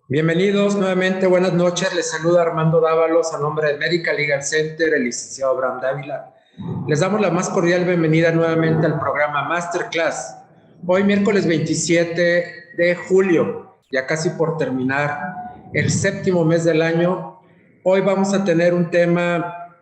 Bienvenidos nuevamente, buenas noches. Les saluda Armando Dávalos a nombre de Medical Legal Center, el licenciado Abraham Dávila. Les damos la más cordial bienvenida nuevamente al programa Masterclass. Hoy miércoles 27 de julio, ya casi por terminar el séptimo mes del año, hoy vamos a tener un tema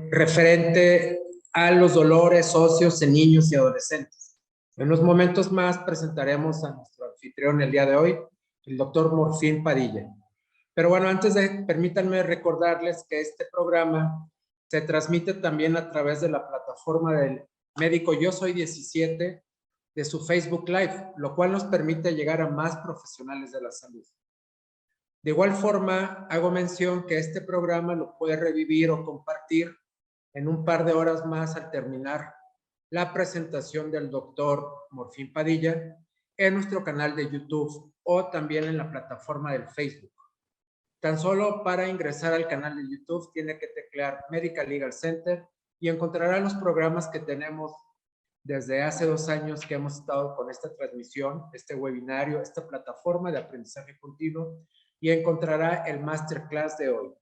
referente a los dolores óseos en niños y adolescentes. En unos momentos más presentaremos a nuestro anfitrión el día de hoy, el doctor Morfín Padilla. Pero bueno, permítanme recordarles que este programa se transmite también a través de la plataforma del médico Yo Soy 17 de su Facebook Live, lo cual nos permite llegar a más profesionales de la salud. De igual forma, hago mención que este programa lo puede revivir o compartir en un par de horas más al terminar la presentación del doctor Morfín Padilla en nuestro canal de YouTube o también en la plataforma del Facebook. Tan solo para ingresar al canal de YouTube tiene que teclear Medical Legal Center y encontrará los programas que tenemos desde hace 2 años que hemos estado con esta transmisión, este webinario, esta plataforma de aprendizaje continuo, y encontrará el Masterclass de hoy.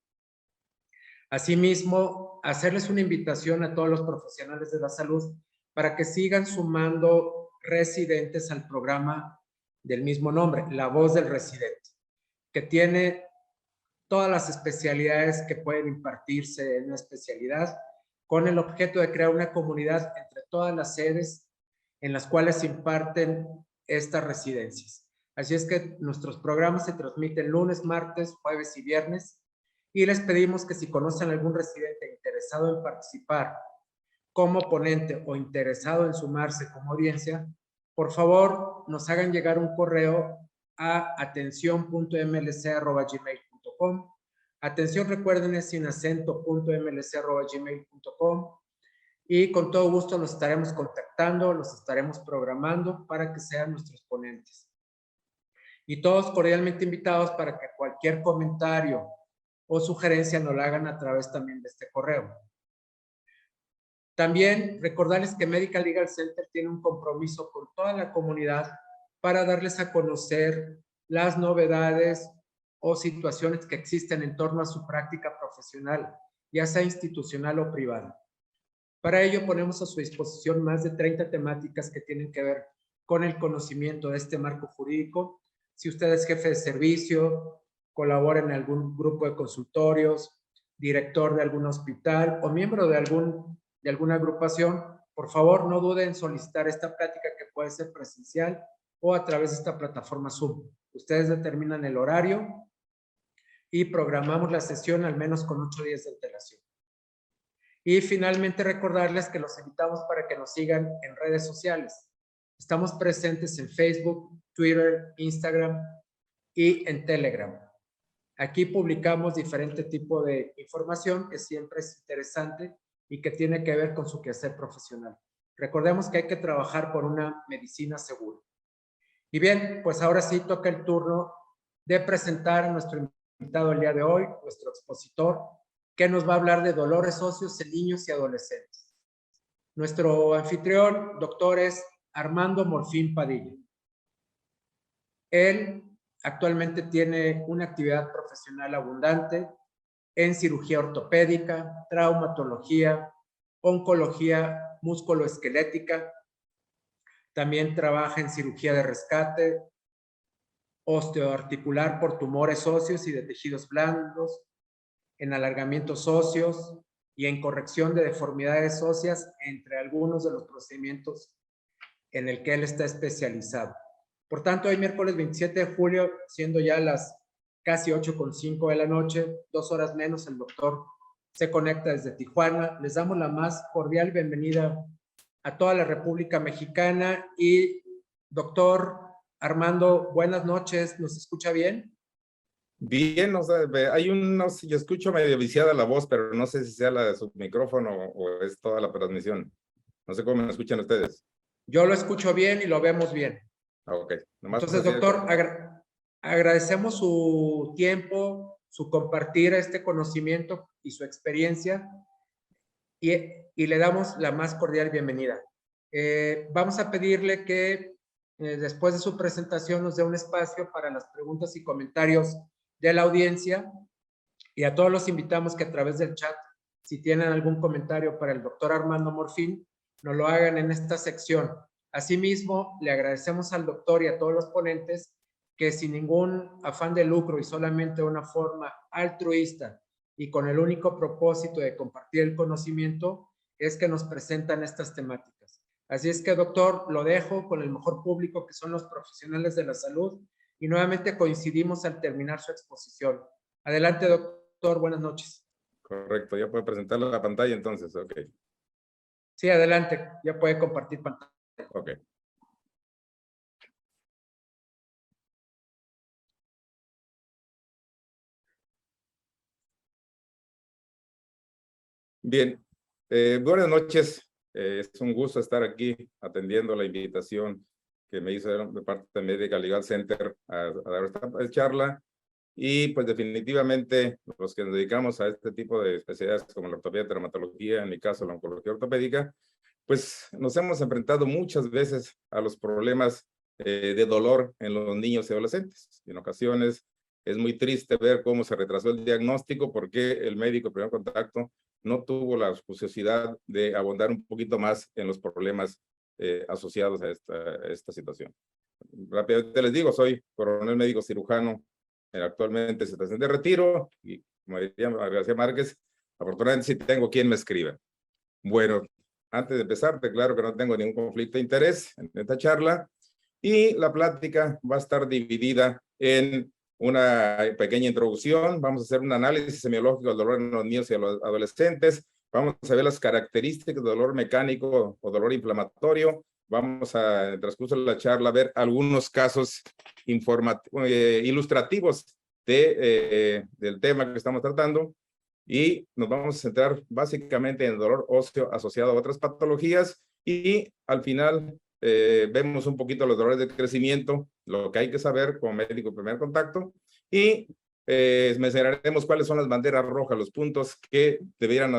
Asimismo, hacerles una invitación a todos los profesionales de la salud para que sigan sumando residentes al programa del mismo nombre, La Voz del Residente, que tiene todas las especialidades que pueden impartirse en una especialidad, con el objeto de crear una comunidad entre todas las sedes en las cuales se imparten estas residencias. Así es que nuestros programas se transmiten lunes, martes, jueves y viernes, y les pedimos que si conocen algún residente interesado en participar como ponente o interesado en sumarse como audiencia, por favor nos hagan llegar un correo a atención.mlc@gmail.com. Atención, recuerden, es sin acento, .mlc@gmail.com, y con todo gusto los estaremos contactando, los estaremos programando para que sean nuestros ponentes. Y todos cordialmente invitados para que cualquier comentario o sugerencia nos la hagan a través también de este correo. También recordarles que Medical Legal Center tiene un compromiso con toda la comunidad para darles a conocer las novedades o situaciones que existen en torno a su práctica profesional, ya sea institucional o privada. Para ello ponemos a su disposición más de 30 temáticas que tienen que ver con el conocimiento de este marco jurídico. Si usted es jefe de servicio, colabora en algún grupo de consultorios, director de algún hospital o miembro de alguna agrupación, por favor no duden en solicitar esta plática, que puede ser presencial o a través de esta plataforma Zoom. Ustedes determinan el horario y programamos la sesión al menos con 8 días de antelación. Y finalmente recordarles que los invitamos para que nos sigan en redes sociales. Estamos presentes en Facebook, Twitter, Instagram y en Telegram. Aquí publicamos diferente tipo de información que siempre es interesante y que tiene que ver con su quehacer profesional. Recordemos que hay que trabajar por una medicina segura. Y bien, pues ahora sí toca el turno de presentar a nuestro invitado el día de hoy, nuestro expositor, que nos va a hablar de dolores óseos en niños y adolescentes. Nuestro anfitrión, doctor, es Armando Morfín Padilla. Él actualmente tiene una actividad profesional abundante en cirugía ortopédica, traumatología, oncología musculoesquelética. También trabaja en cirugía de rescate, osteoarticular por tumores óseos y de tejidos blandos, en alargamientos óseos y en corrección de deformidades óseas, entre algunos de los procedimientos en el que él está especializado. Por tanto, hoy miércoles 27 de julio, siendo ya las casi 8:05 de la noche, 2 horas menos, el doctor se conecta desde Tijuana. Les damos la más cordial bienvenida a toda la República Mexicana. Y doctor Armando, buenas noches, ¿nos escucha bien? Bien, o sea, yo escucho medio viciada la voz, pero no sé si sea la de su micrófono o es toda la transmisión. No sé cómo me escuchan ustedes. Yo lo escucho bien y lo vemos bien. Ok. Nomás Entonces, doctor, agradecemos su tiempo, su compartir este conocimiento y su experiencia, y le damos la más cordial bienvenida. Vamos a pedirle que después de su presentación, nos dé un espacio para las preguntas y comentarios de la audiencia, y a todos los invitamos que a través del chat, si tienen algún comentario para el doctor Armando Morfín, nos lo hagan en esta sección. Asimismo, le agradecemos al doctor y a todos los ponentes que sin ningún afán de lucro y solamente una forma altruista y con el único propósito de compartir el conocimiento, es que nos presentan estas temáticas. Así es que, doctor, lo dejo con el mejor público, que son los profesionales de la salud, y nuevamente coincidimos al terminar su exposición. Adelante, doctor, buenas noches. Correcto, ya puede presentar la pantalla entonces, ok. Sí, adelante, ya puede compartir pantalla. Ok. Bien, buenas noches. Es un gusto estar aquí atendiendo la invitación que me hizo de parte de Medical Legal Center a dar esta charla. Y pues definitivamente los que nos dedicamos a este tipo de especialidades como la ortopedia, traumatología, en mi caso la oncología ortopédica, pues nos hemos enfrentado muchas veces a los problemas de dolor en los niños y adolescentes. En ocasiones es muy triste ver cómo se retrasó el diagnóstico porque el médico de primer contacto no tuvo la curiosidad de abundar un poquito más en los problemas asociados a esta situación. Rápidamente les digo, soy coronel médico cirujano, actualmente en situación de retiro, y como diría García Márquez, afortunadamente sí tengo quien me escriba. Bueno, antes de empezar, declaro que no tengo ningún conflicto de interés en esta charla, y la plática va a estar dividida en una pequeña introducción. Vamos a hacer un análisis semiológico del dolor en los niños y los adolescentes. Vamos a ver las características del dolor mecánico o dolor inflamatorio. Vamos a, en el transcurso de la charla, ver algunos casos ilustrativos del tema que estamos tratando, y nos vamos a centrar básicamente en el dolor óseo asociado a otras patologías, y al final vemos un poquito los dolores de crecimiento, lo que hay que saber como médico de primer contacto, y mencionaremos cuáles son las banderas rojas, los puntos que debieran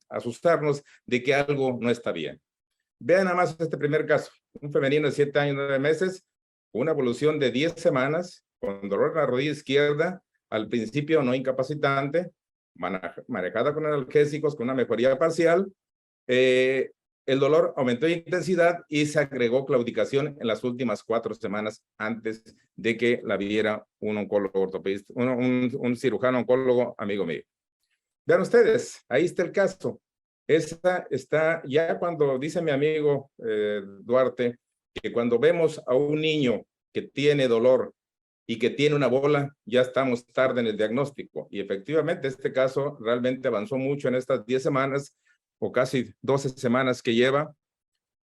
asustarnos de que algo no está bien. Vean nada más este primer caso, un femenino de 7 años y 9 meses, una evolución de 10 semanas, con dolor en la rodilla izquierda, al principio no incapacitante, manejada con analgésicos, con una mejoría parcial. El dolor aumentó de intensidad y se agregó claudicación en las últimas 4 semanas antes de que la viera un oncólogo ortopedista, un cirujano oncólogo amigo mío. Vean ustedes, ahí está el caso. Esta está, ya cuando dice mi amigo Duarte, que cuando vemos a un niño que tiene dolor y que tiene una bola, ya estamos tarde en el diagnóstico. Y efectivamente, este caso realmente avanzó mucho en estas 10 semanas o casi 12 semanas que lleva.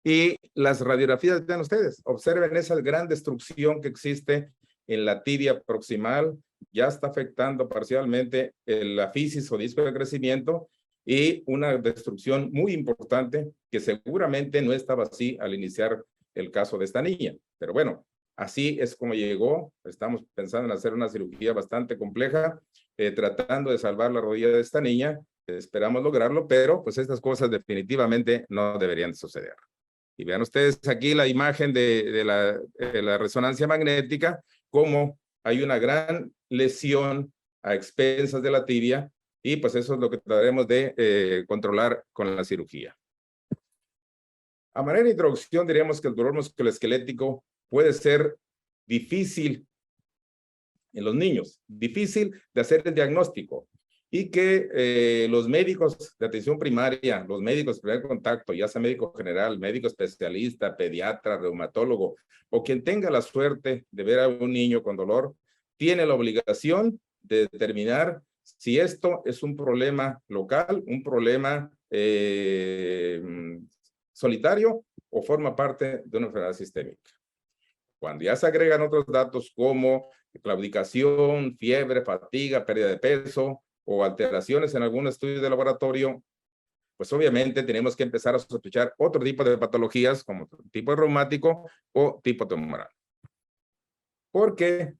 Y las radiografías, vean ustedes, observen esa gran destrucción que existe en la tibia proximal, ya está afectando parcialmente la fisis o disco de crecimiento, y una destrucción muy importante que seguramente no estaba así al iniciar el caso de esta niña. Pero bueno, así es como llegó. Estamos pensando en hacer una cirugía bastante compleja, tratando de salvar la rodilla de esta niña. Esperamos lograrlo, pero pues estas cosas definitivamente no deberían suceder. Y vean ustedes aquí la imagen de la resonancia magnética, cómo hay una gran lesión a expensas de la tibia, y pues eso es lo que trataremos de controlar con la cirugía. A manera de introducción, diríamos que el dolor musculoesquelético puede ser difícil en los niños, difícil de hacer el diagnóstico, y que los médicos de atención primaria, los médicos de primer contacto, ya sea médico general, médico especialista, pediatra, reumatólogo, o quien tenga la suerte de ver a un niño con dolor, tiene la obligación de determinar si esto es un problema local, un problema solitario, o forma parte de una enfermedad sistémica. Cuando ya se agregan otros datos como claudicación, fiebre, fatiga, pérdida de peso o alteraciones en algún estudio de laboratorio, pues obviamente tenemos que empezar a sospechar otro tipo de patologías como tipo reumático o tipo tumoral. Porque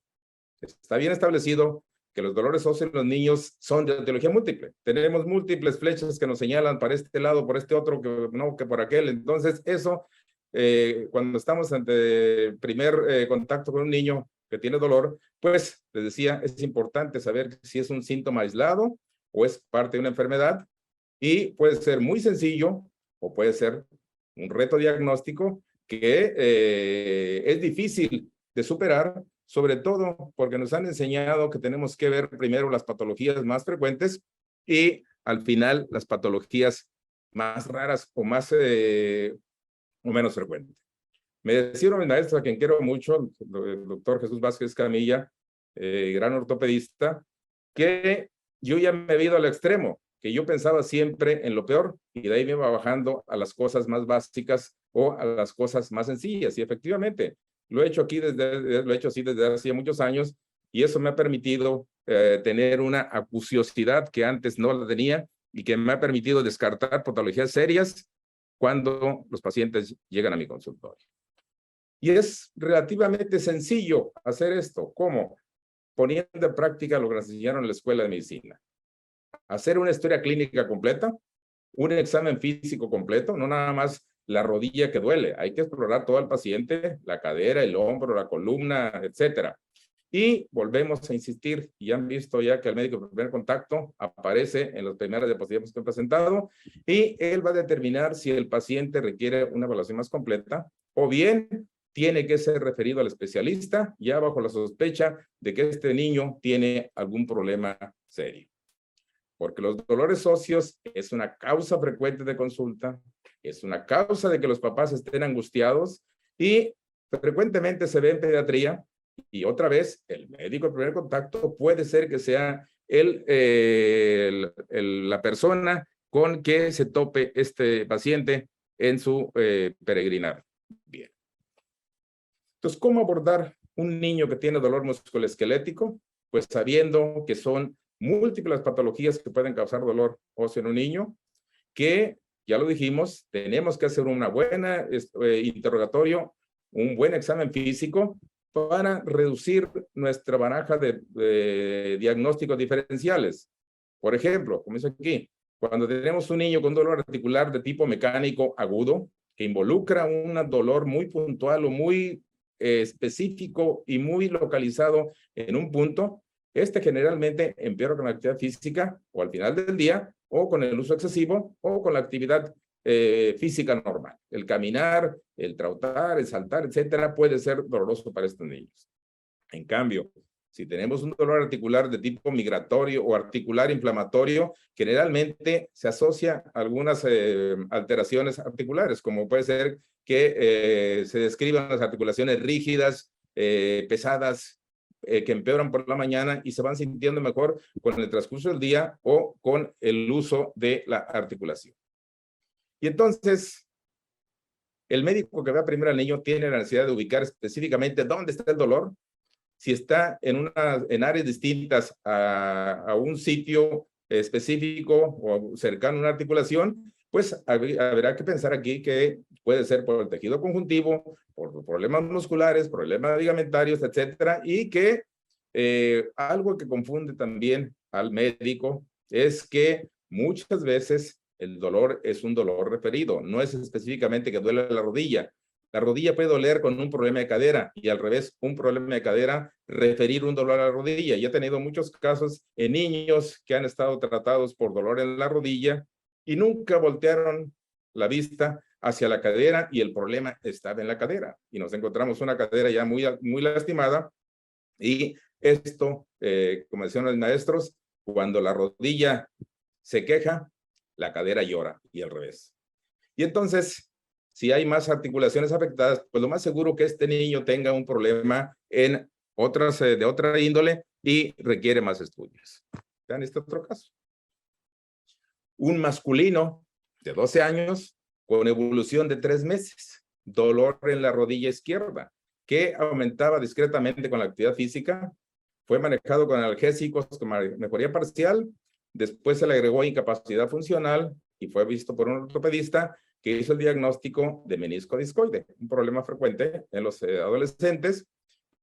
está bien establecido que los dolores óseos en los niños son de etiología múltiple. Tenemos múltiples flechas que nos señalan para este lado, por este otro, que no, que por aquel. Entonces eso cuando estamos ante el primer contacto con un niño que tiene dolor, pues les decía, es importante saber si es un síntoma aislado o es parte de una enfermedad, y puede ser muy sencillo o puede ser un reto diagnóstico que es difícil de superar, sobre todo porque nos han enseñado que tenemos que ver primero las patologías más frecuentes y al final las patologías más raras o más o menos frecuentes. Me decía mi maestra, a quien quiero mucho, el doctor Jesús Vázquez Camilla, gran ortopedista, que yo ya me he ido al extremo, que yo pensaba siempre en lo peor y de ahí me iba bajando a las cosas más básicas o a las cosas más sencillas. Y efectivamente, lo he hecho así desde hace muchos años y eso me ha permitido tener una acuciosidad que antes no la tenía y que me ha permitido descartar patologías serias cuando los pacientes llegan a mi consultorio. Y es relativamente sencillo hacer esto. ¿Cómo? Poniendo en práctica lo que nos enseñaron en la Escuela de Medicina. Hacer una historia clínica completa, un examen físico completo, no nada más la rodilla que duele. Hay que explorar todo el paciente, la cadera, el hombro, la columna, etcétera. Y volvemos a insistir, y han visto ya que el médico de primer contacto aparece en las primeras diapositivas que he presentado, y él va a determinar si el paciente requiere una evaluación más completa, o bien tiene que ser referido al especialista, ya bajo la sospecha de que este niño tiene algún problema serio. Porque los dolores óseos es una causa frecuente de consulta, es una causa de que los papás estén angustiados y frecuentemente se ve en pediatría. Y otra vez, el médico de primer contacto puede ser que sea la persona con que se tope este paciente en su peregrinar. Bien. Entonces, ¿cómo abordar un niño que tiene dolor musculoesquelético? Pues sabiendo que son múltiples patologías que pueden causar dolor óseo en un niño, que, ya lo dijimos, tenemos que hacer una buena interrogatorio, un buen examen físico para reducir nuestra baraja de diagnósticos diferenciales. Por ejemplo, como dice aquí, cuando tenemos un niño con dolor articular de tipo mecánico agudo, que involucra un dolor muy puntual o muy específico y muy localizado en un punto, este generalmente empeora con la actividad física o al final del día o con el uso excesivo o con la actividad física normal. El caminar, el trottar, el saltar, etcétera, puede ser doloroso para estos niños. En cambio, si tenemos un dolor articular de tipo migratorio o articular inflamatorio, generalmente se asocia a algunas alteraciones articulares, como puede ser que se describan las articulaciones rígidas, pesadas, que empeoran por la mañana y se van sintiendo mejor con el transcurso del día o con el uso de la articulación. Y entonces, el médico que va primero al niño tiene la necesidad de ubicar específicamente dónde está el dolor. Si está en áreas distintas a un sitio específico o cercano a una articulación, pues habrá que pensar aquí que puede ser por el tejido conjuntivo, por problemas musculares, problemas ligamentarios, etcétera, y que algo que confunde también al médico es que muchas veces el dolor es un dolor referido, no es específicamente que duele la rodilla. La rodilla puede doler con un problema de cadera y al revés, un problema de cadera, referir un dolor a la rodilla. Y he tenido muchos casos en niños que han estado tratados por dolor en la rodilla y nunca voltearon la vista hacia la cadera y el problema estaba en la cadera. Y nos encontramos una cadera ya muy lastimada y esto, como decían los maestros, cuando la rodilla se queja, la cadera llora y al revés. Y entonces, si hay más articulaciones afectadas, pues lo más seguro que este niño tenga un problema en otras, de otra índole y requiere más estudios. Vean este otro caso. Un masculino de 12 años con evolución de 3 meses, dolor en la rodilla izquierda, que aumentaba discretamente con la actividad física, fue manejado con analgésicos con mejoría parcial, después se le agregó incapacidad funcional y fue visto por un ortopedista que hizo el diagnóstico de menisco discoide, un problema frecuente en los adolescentes.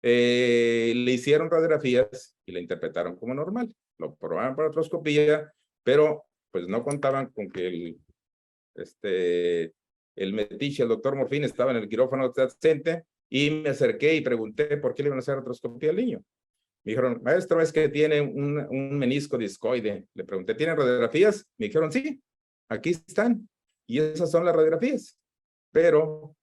Le hicieron radiografías y le interpretaron como normal. Lo probaron por artroscopía, pero pues no contaban con que el metiche, el doctor Morfín, estaba en el quirófano adyacente y me acerqué y pregunté por qué le iban a hacer artroscopía al niño. Me dijeron, maestro, es que tiene un menisco discoide. Le pregunté, ¿tiene radiografías? Me dijeron, sí, aquí están. Y esas son las radiografías. Pero,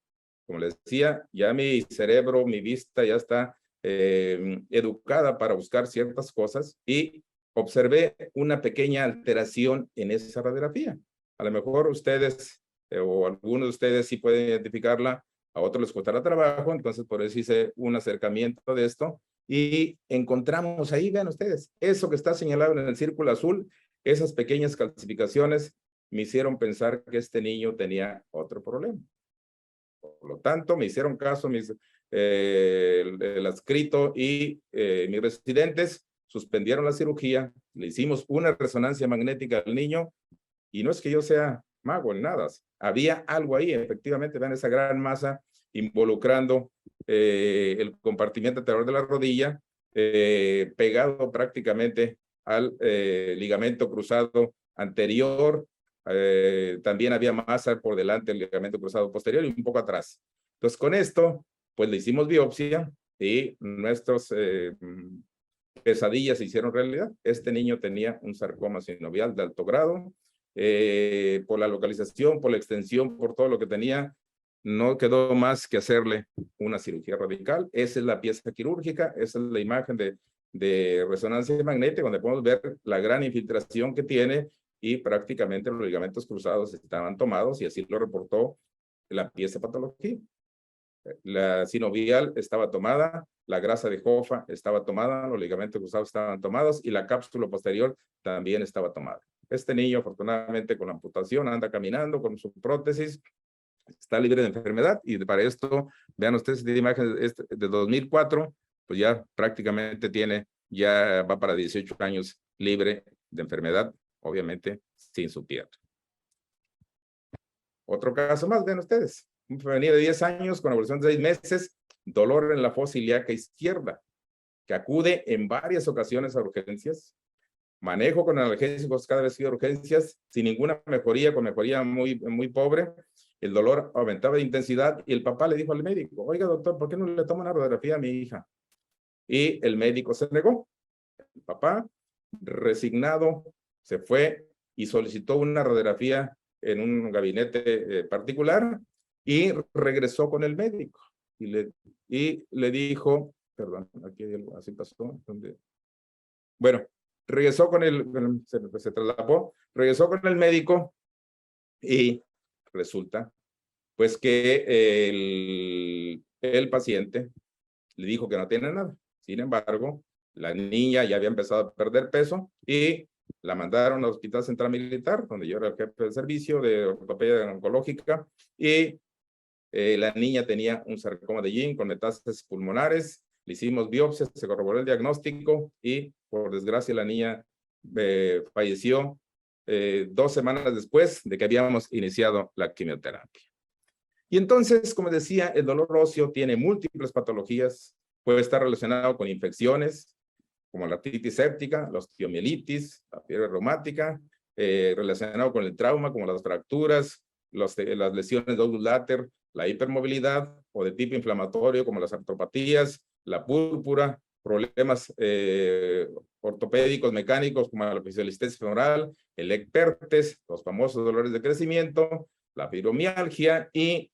como les decía, ya mi cerebro, mi vista ya está educada para buscar ciertas cosas y observé una pequeña alteración en esa radiografía. A lo mejor ustedes o algunos de ustedes sí pueden identificarla, a otros les costará trabajo, entonces por eso hice un acercamiento de esto y encontramos ahí, vean ustedes, eso que está señalado en el círculo azul, esas pequeñas calcificaciones me hicieron pensar que este niño tenía otro problema. Por lo tanto, me hicieron caso el adscrito y mis residentes suspendieron la cirugía, le hicimos una resonancia magnética al niño y no es que yo sea mago en nada, había algo ahí, efectivamente, vean esa gran masa involucrando el compartimiento anterior de la rodilla, pegado prácticamente al ligamento cruzado anterior. También había masa por delante del ligamento cruzado posterior y un poco atrás. Entonces, con esto, pues le hicimos biopsia y nuestros pesadillas se hicieron realidad. Este niño tenía un sarcoma sinovial de alto grado. Por la localización, por la extensión, por todo lo que tenía, no quedó más que hacerle una cirugía radical. Esa es la pieza quirúrgica, esa es la imagen de resonancia magnética, donde podemos ver la gran infiltración que tiene y prácticamente los ligamentos cruzados estaban tomados y así lo reportó la pieza de patología. La sinovial estaba tomada, la grasa de Hoffa estaba tomada, los ligamentos cruzados estaban tomados y la cápsula posterior también estaba tomada. Este niño, afortunadamente, con la amputación, anda caminando con su prótesis, está libre de enfermedad y para esto, vean ustedes esta imagen de 2004, pues ya prácticamente ya va para 18 años libre de enfermedad, obviamente sin su pierna. Otro caso más, vean ustedes, un femenino de 10 años con evolución de 6 meses, dolor en la fosa ilíaca izquierda, que acude en varias ocasiones a urgencias, manejo con analgésicos cada vez que urgencias, sin ninguna mejoría, con mejoría muy pobre, el dolor aumentaba de intensidad y el papá le dijo al médico, oiga doctor, ¿por qué no le toma una radiografía a mi hija? Y el médico se negó. El papá, resignado, se fue y solicitó una radiografía en un gabinete particular y regresó con el médico y le dijo, perdón, aquí hay algo, así pasó, bueno, regresó con se trasladó, regresó con el médico y resulta pues que el paciente le dijo que no tiene nada. Sin embargo, la niña ya había empezado a perder peso y la mandaron al Hospital Central Militar, donde yo era el jefe de servicio de ortopedia oncológica, y la niña tenía un sarcoma de Yin con metástasis pulmonares. Le hicimos biopsias, se corroboró el diagnóstico y, por desgracia, la niña falleció 2 semanas después de que habíamos iniciado la quimioterapia. Y entonces, como decía, el dolor óseo tiene múltiples patologías, puede estar relacionado con infecciones, como la artritis séptica, la osteomielitis, la fiebre reumática, relacionado con el trauma, como las fracturas, las lesiones de Odus Later, la hipermovilidad, o de tipo inflamatorio, como las artropatías, la púrpura, problemas ortopédicos, mecánicos, como la oficialistesis femoral, el ecpertes, los famosos dolores de crecimiento, la fibromialgia y,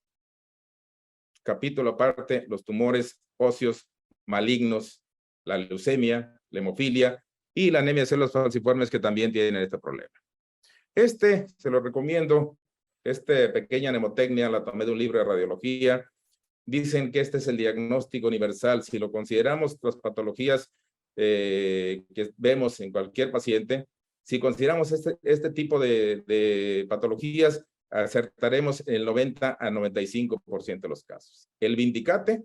capítulo aparte, los tumores óseos malignos, la leucemia, la hemofilia y la anemia de células falciformes que también tienen este problema. Se lo recomiendo, pequeña mnemotecnia la tomé de un libro de radiología. Dicen que este es el diagnóstico universal. Si lo consideramos las patologías que vemos en cualquier paciente, si consideramos este tipo de patologías, acertaremos el 90 a 95% de los casos. El Vindicate,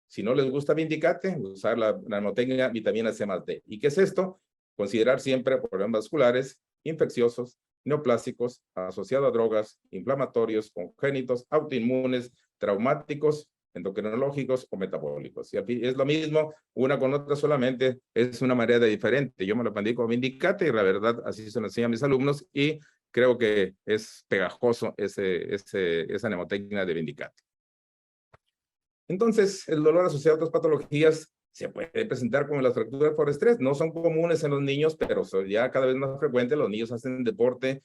si no les gusta Vindicate, usar la mnemotecnia vitamina C más D. ¿Y qué es esto? Considerar siempre problemas vasculares, infecciosos, neoplásicos, asociados a drogas, inflamatorios, congénitos, autoinmunes, traumáticos, endocrinológicos o metabólicos. Y es lo mismo, una con otra solamente es una manera diferente. Yo me lo aprendí con Vindicate y la verdad así se lo enseño a mis alumnos y creo que es pegajoso esa mnemotecnia de Vindicate. Entonces, el dolor asociado a otras patologías se puede presentar como las fracturas por estrés. No son comunes en los niños, pero son ya cada vez más frecuentes. Los niños hacen deporte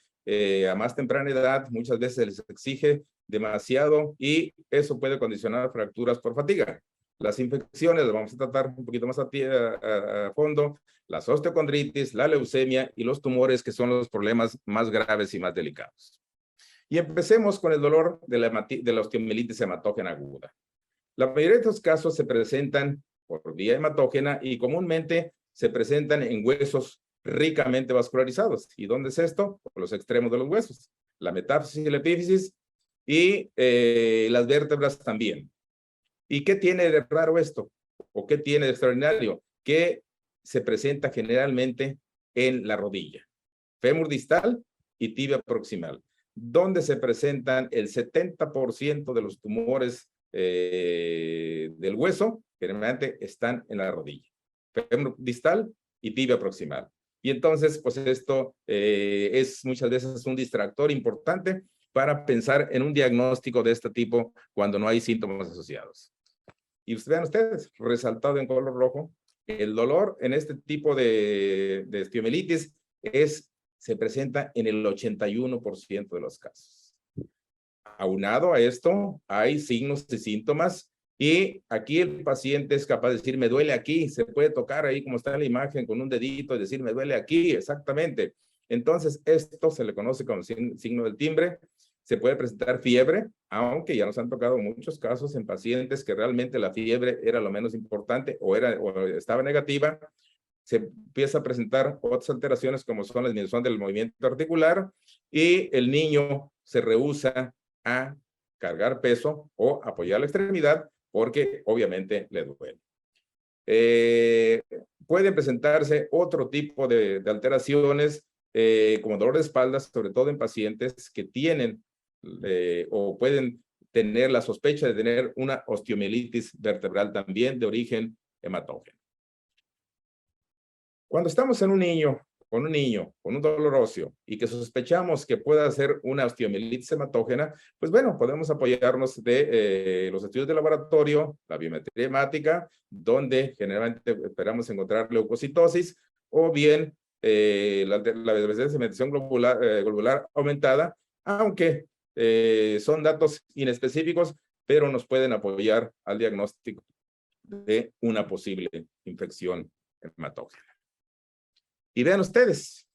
a más temprana edad. Muchas veces les exige demasiado y eso puede condicionar fracturas por fatiga. Las infecciones las vamos a tratar un poquito más a fondo. Las osteocondritis, la leucemia y los tumores, que son los problemas más graves y más delicados. Y empecemos con el dolor de la osteomielitis hematógena aguda. La mayoría de estos casos se presentan por vía hematógena y comúnmente se presentan en huesos ricamente vascularizados. ¿Y dónde es esto? Por los extremos de los huesos. La metáfisis y la epífisis y las vértebras también. ¿Y qué tiene de raro esto? ¿O qué tiene de extraordinario? Que se presenta generalmente en la rodilla, fémur distal y tibia proximal, donde se presentan el 70% de los tumores del hueso, generalmente están en la rodilla, fémur distal y tibia proximal. Y entonces, pues esto es muchas veces un distractor importante para pensar en un diagnóstico de este tipo cuando no hay síntomas asociados. Y vean ustedes, resaltado en color rojo, el dolor en este tipo de osteomielitis se presenta en el 81% de los casos. Aunado a esto, hay signos y síntomas y aquí el paciente es capaz de decir, me duele aquí, se puede tocar ahí como está en la imagen con un dedito y decir, me duele aquí, exactamente. Entonces, esto se le conoce como signo del timbre. Se puede presentar fiebre, aunque ya nos han tocado muchos casos en pacientes que realmente la fiebre era lo menos importante o estaba negativa. Se empieza a presentar otras alteraciones como son la disminución del movimiento articular y el niño se rehúsa a cargar peso o apoyar la extremidad porque obviamente le duele. Pueden presentarse otro tipo de alteraciones como dolor de espalda, sobre todo en pacientes que tienen o pueden tener la sospecha de tener una osteomielitis vertebral también de origen hematógeno. Cuando estamos en un niño con un dolor óseo y que sospechamos que pueda ser una osteomielitis hematógena, pues bueno, podemos apoyarnos de los estudios de laboratorio, la biometría hemática, donde generalmente esperamos encontrar leucocitosis, o bien la sedimentación globular aumentada, aunque son datos inespecíficos, pero nos pueden apoyar al diagnóstico de una posible infección hematógena. Y vean ustedes,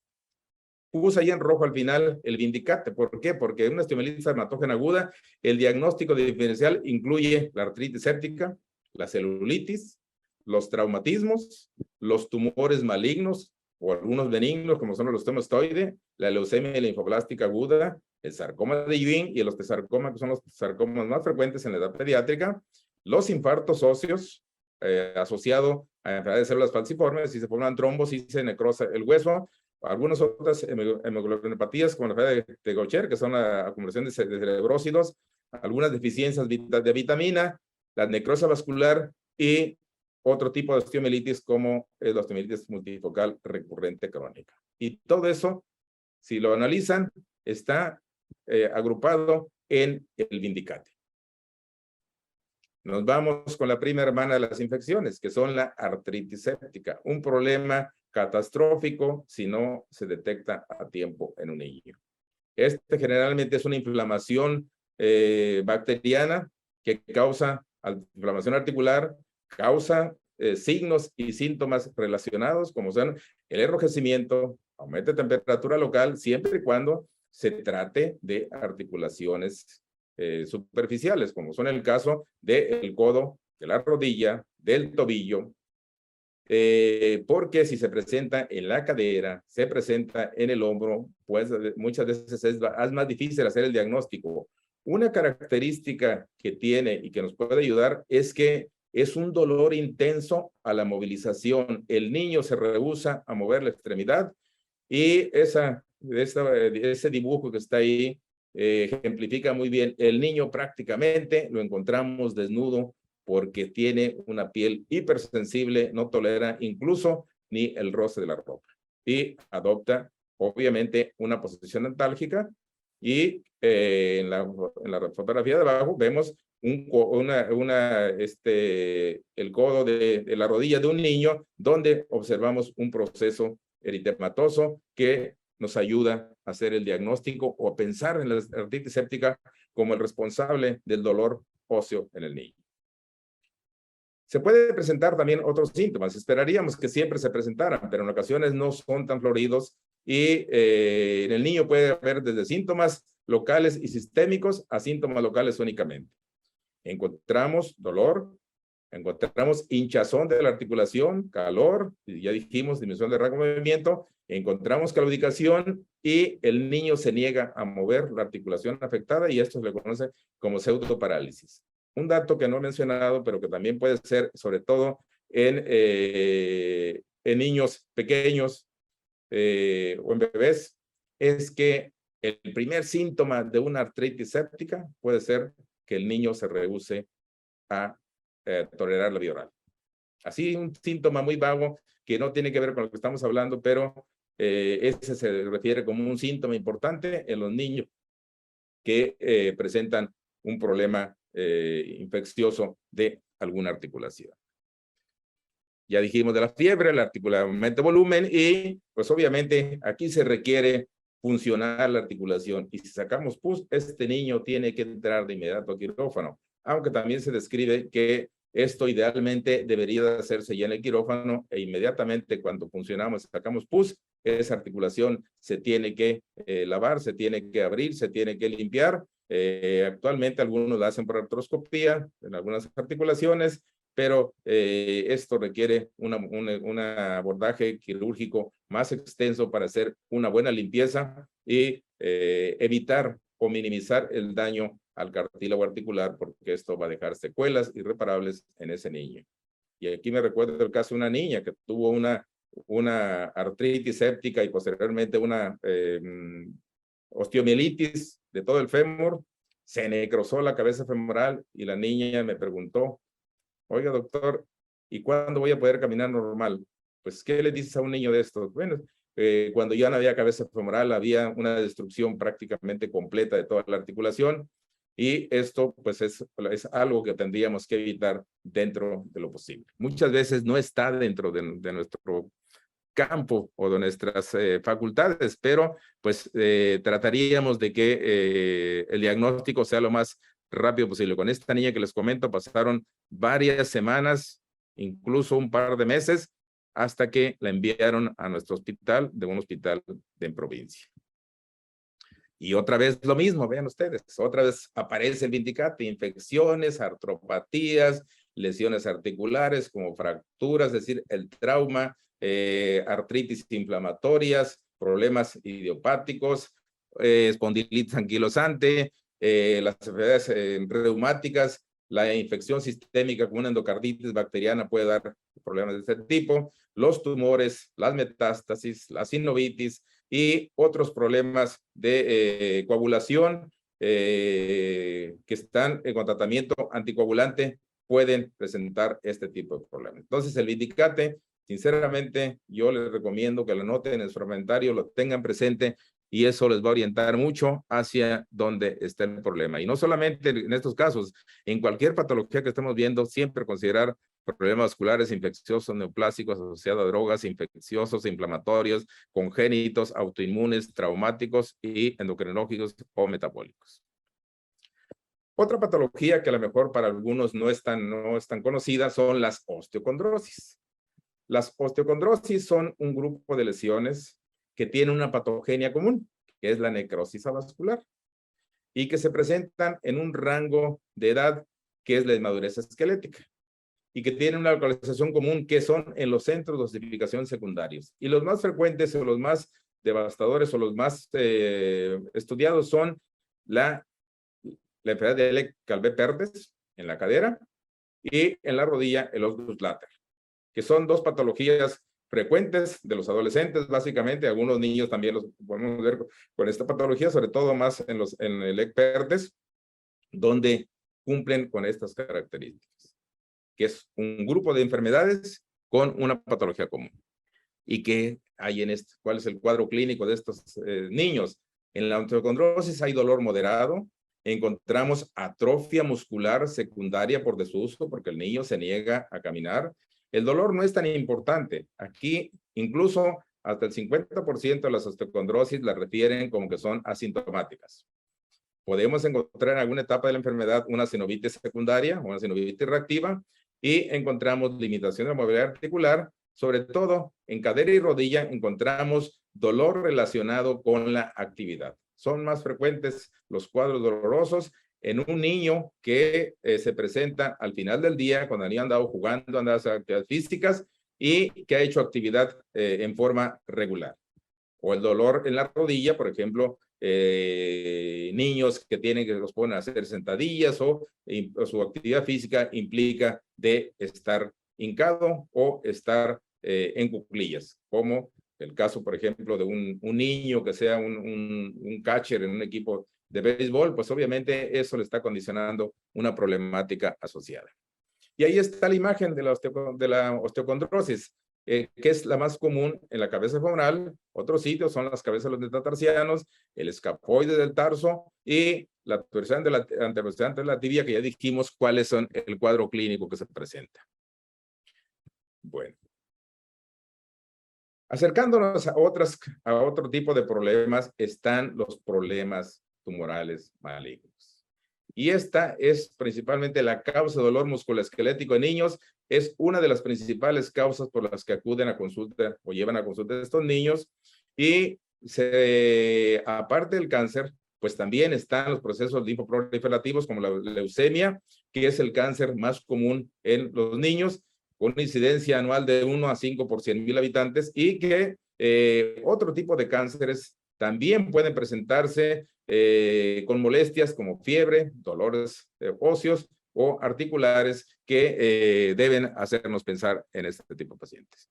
puse ahí en rojo al final el Vindicate. ¿Por qué? Porque en una osteomielitis hematógena aguda, el diagnóstico diferencial incluye la artritis séptica, la celulitis, los traumatismos, los tumores malignos o algunos benignos como son el osteoma osteoide, la leucemia linfoblástica aguda, el sarcoma de Ewing y el osteosarcoma, que son los sarcomas más frecuentes en la edad pediátrica, los infartos óseos, asociado a enfermedades de células falciformes, si se forman trombos, si se necrosa el hueso, algunas otras hemoglobinopatías como la enfermedad de Gaucher, que son la acumulación de cerebrócidos, algunas deficiencias de vitamina, la necrosis vascular y otro tipo de osteomielitis como la osteomielitis multifocal recurrente crónica. Y todo eso, si lo analizan, está agrupado en el Vindicate. Nos vamos con la prima hermana de las infecciones, que son la artritis séptica, un problema catastrófico si no se detecta a tiempo en un niño. Este generalmente es una inflamación bacteriana que causa inflamación articular, causa signos y síntomas relacionados como son el enrojecimiento, aumento de temperatura local, siempre y cuando se trate de articulaciones superficiales, como son el caso del codo, de la rodilla, del tobillo, porque si se presenta en la cadera, se presenta en el hombro, pues muchas veces es más difícil hacer el diagnóstico. Una característica que tiene y que nos puede ayudar es que es un dolor intenso a la movilización. El niño se rehúsa a mover la extremidad y ese dibujo que está ahí ejemplifica muy bien. El niño prácticamente lo encontramos desnudo porque tiene una piel hipersensible, no tolera incluso ni el roce de la ropa y adopta obviamente una posición antálgica y en la fotografía de abajo vemos el codo de la rodilla de un niño donde observamos un proceso eritematoso que nos ayuda a hacer el diagnóstico o a pensar en la artritis séptica como el responsable del dolor óseo en el niño. Se puede presentar también otros síntomas. Esperaríamos que siempre se presentaran, pero en ocasiones no son tan floridos y en el niño puede haber desde síntomas locales y sistémicos a síntomas locales únicamente. Encontramos dolor, encontramos hinchazón de la articulación, calor, ya dijimos, disminución de rango de movimiento, encontramos claudicación y el niño se niega a mover la articulación afectada y esto se le conoce como pseudoparálisis. Un dato que no he mencionado, pero que también puede ser, sobre todo en niños pequeños o en bebés, es que el primer síntoma de una artritis séptica puede ser que el niño se rehúse a tolerar la vía oral. Así un síntoma muy vago que no tiene que ver con lo que estamos hablando, pero ese se refiere como un síntoma importante en los niños que presentan un problema infeccioso de alguna articulación. Ya dijimos de la fiebre, el aumento de volumen y pues obviamente aquí se requiere funcionar la articulación y si sacamos pus, este niño tiene que entrar de inmediato a quirófano, aunque también se describe que esto idealmente debería hacerse ya en el quirófano e inmediatamente cuando funcionamos, sacamos pus, esa articulación se tiene que lavar, se tiene que abrir, se tiene que limpiar. Actualmente algunos lo hacen por artroscopía en algunas articulaciones, pero esto requiere un abordaje quirúrgico más extenso para hacer una buena limpieza y evitar o minimizar el daño al cartílago articular, porque esto va a dejar secuelas irreparables en ese niño. Y aquí me recuerdo el caso de una niña que tuvo una artritis séptica y posteriormente una osteomielitis de todo el fémur, se necrosó la cabeza femoral y la niña me preguntó, oiga, doctor, ¿y cuándo voy a poder caminar normal? Pues, ¿qué le dices a un niño de esto? Bueno, cuando ya no había cabeza femoral, había una destrucción prácticamente completa de toda la articulación y esto, pues, es algo que tendríamos que evitar dentro de lo posible. Muchas veces no está dentro de nuestro campo o de nuestras facultades, pero pues trataríamos de que el diagnóstico sea lo más rápido posible. Con esta niña que les comento pasaron varias semanas, incluso un par de meses, hasta que la enviaron a nuestro hospital, de un hospital de provincia. Y otra vez lo mismo, vean ustedes, otra vez aparece el Vindicate, infecciones, artropatías, lesiones articulares como fracturas, es decir, el trauma, artritis inflamatorias, problemas idiopáticos, espondilitis anquilosante, las enfermedades reumáticas, la infección sistémica como una endocarditis bacteriana puede dar problemas de este tipo, los tumores, las metástasis, la sinovitis y otros problemas de coagulación que están con tratamiento anticoagulante pueden presentar este tipo de problemas. Entonces, el Vindicate, sinceramente, yo les recomiendo que lo anoten en su fragmentario, lo tengan presente y eso les va a orientar mucho hacia dónde está el problema. Y no solamente en estos casos, en cualquier patología que estemos viendo, siempre considerar problemas vasculares, infecciosos, neoplásicos, asociados a drogas, infecciosos, inflamatorios, congénitos, autoinmunes, traumáticos y endocrinológicos o metabólicos. Otra patología que a lo mejor para algunos no es tan conocida son las osteocondrosis. Las osteocondrosis son un grupo de lesiones que tienen una patogenia común, que es la necrosis avascular, y que se presentan en un rango de edad que es la inmadurez esquelética, y que tienen una localización común que son en los centros de osificación secundarios. Y los más frecuentes o los más devastadores o los más estudiados son la enfermedad de Calvé-Perdes en la cadera y en la rodilla el osgus later, que son dos patologías frecuentes de los adolescentes, básicamente. Algunos niños también los podemos ver con esta patología, sobre todo más en el Lecq-Perdes, donde cumplen con estas características, que es un grupo de enfermedades con una patología común. ¿Y qué hay en esto? ¿Cuál es el cuadro clínico de estos niños? En la osteocondrosis hay dolor moderado, encontramos atrofia muscular secundaria por desuso, porque el niño se niega a caminar. El dolor no es tan importante. Aquí incluso hasta el 50% de las osteocondrosis la refieren como que son asintomáticas. Podemos encontrar en alguna etapa de la enfermedad una sinovitis secundaria, una sinovitis reactiva, y encontramos limitación de la movilidad articular. Sobre todo en cadera y rodilla encontramos dolor relacionado con la actividad. Son más frecuentes los cuadros dolorosos en un niño que se presenta al final del día, cuando el niño ha andado jugando, andado haciendo actividades físicas y que ha hecho actividad en forma regular. O el dolor en la rodilla, por ejemplo, niños que los ponen a hacer sentadillas o su actividad física implica de estar hincado o estar en cuclillas, como el caso, por ejemplo, de un niño que sea un catcher en un equipo de béisbol, pues obviamente eso le está condicionando una problemática asociada. Y ahí está la imagen de la osteocondrosis, que es la más común en la cabeza femoral. Otros sitios son las cabezas de los metatarsianos, el escafoide del tarso y la torsión anteroposterior de la tibia, que ya dijimos cuáles son el cuadro clínico que se presenta. Bueno. Acercándonos a otro tipo de problemas, están los problemas tumorales malignos. Y esta es principalmente la causa de dolor musculoesquelético en niños. Es una de las principales causas por las que acuden a consulta o llevan a consulta de estos niños. Y aparte del cáncer, pues también están los procesos linfoproliferativos como la leucemia, que es el cáncer más común en los niños, con una incidencia anual de 1 a 5 por 100,000 habitantes, y que otro tipo de cánceres también pueden presentarse con molestias como fiebre, dolores óseos o articulares que deben hacernos pensar en este tipo de pacientes.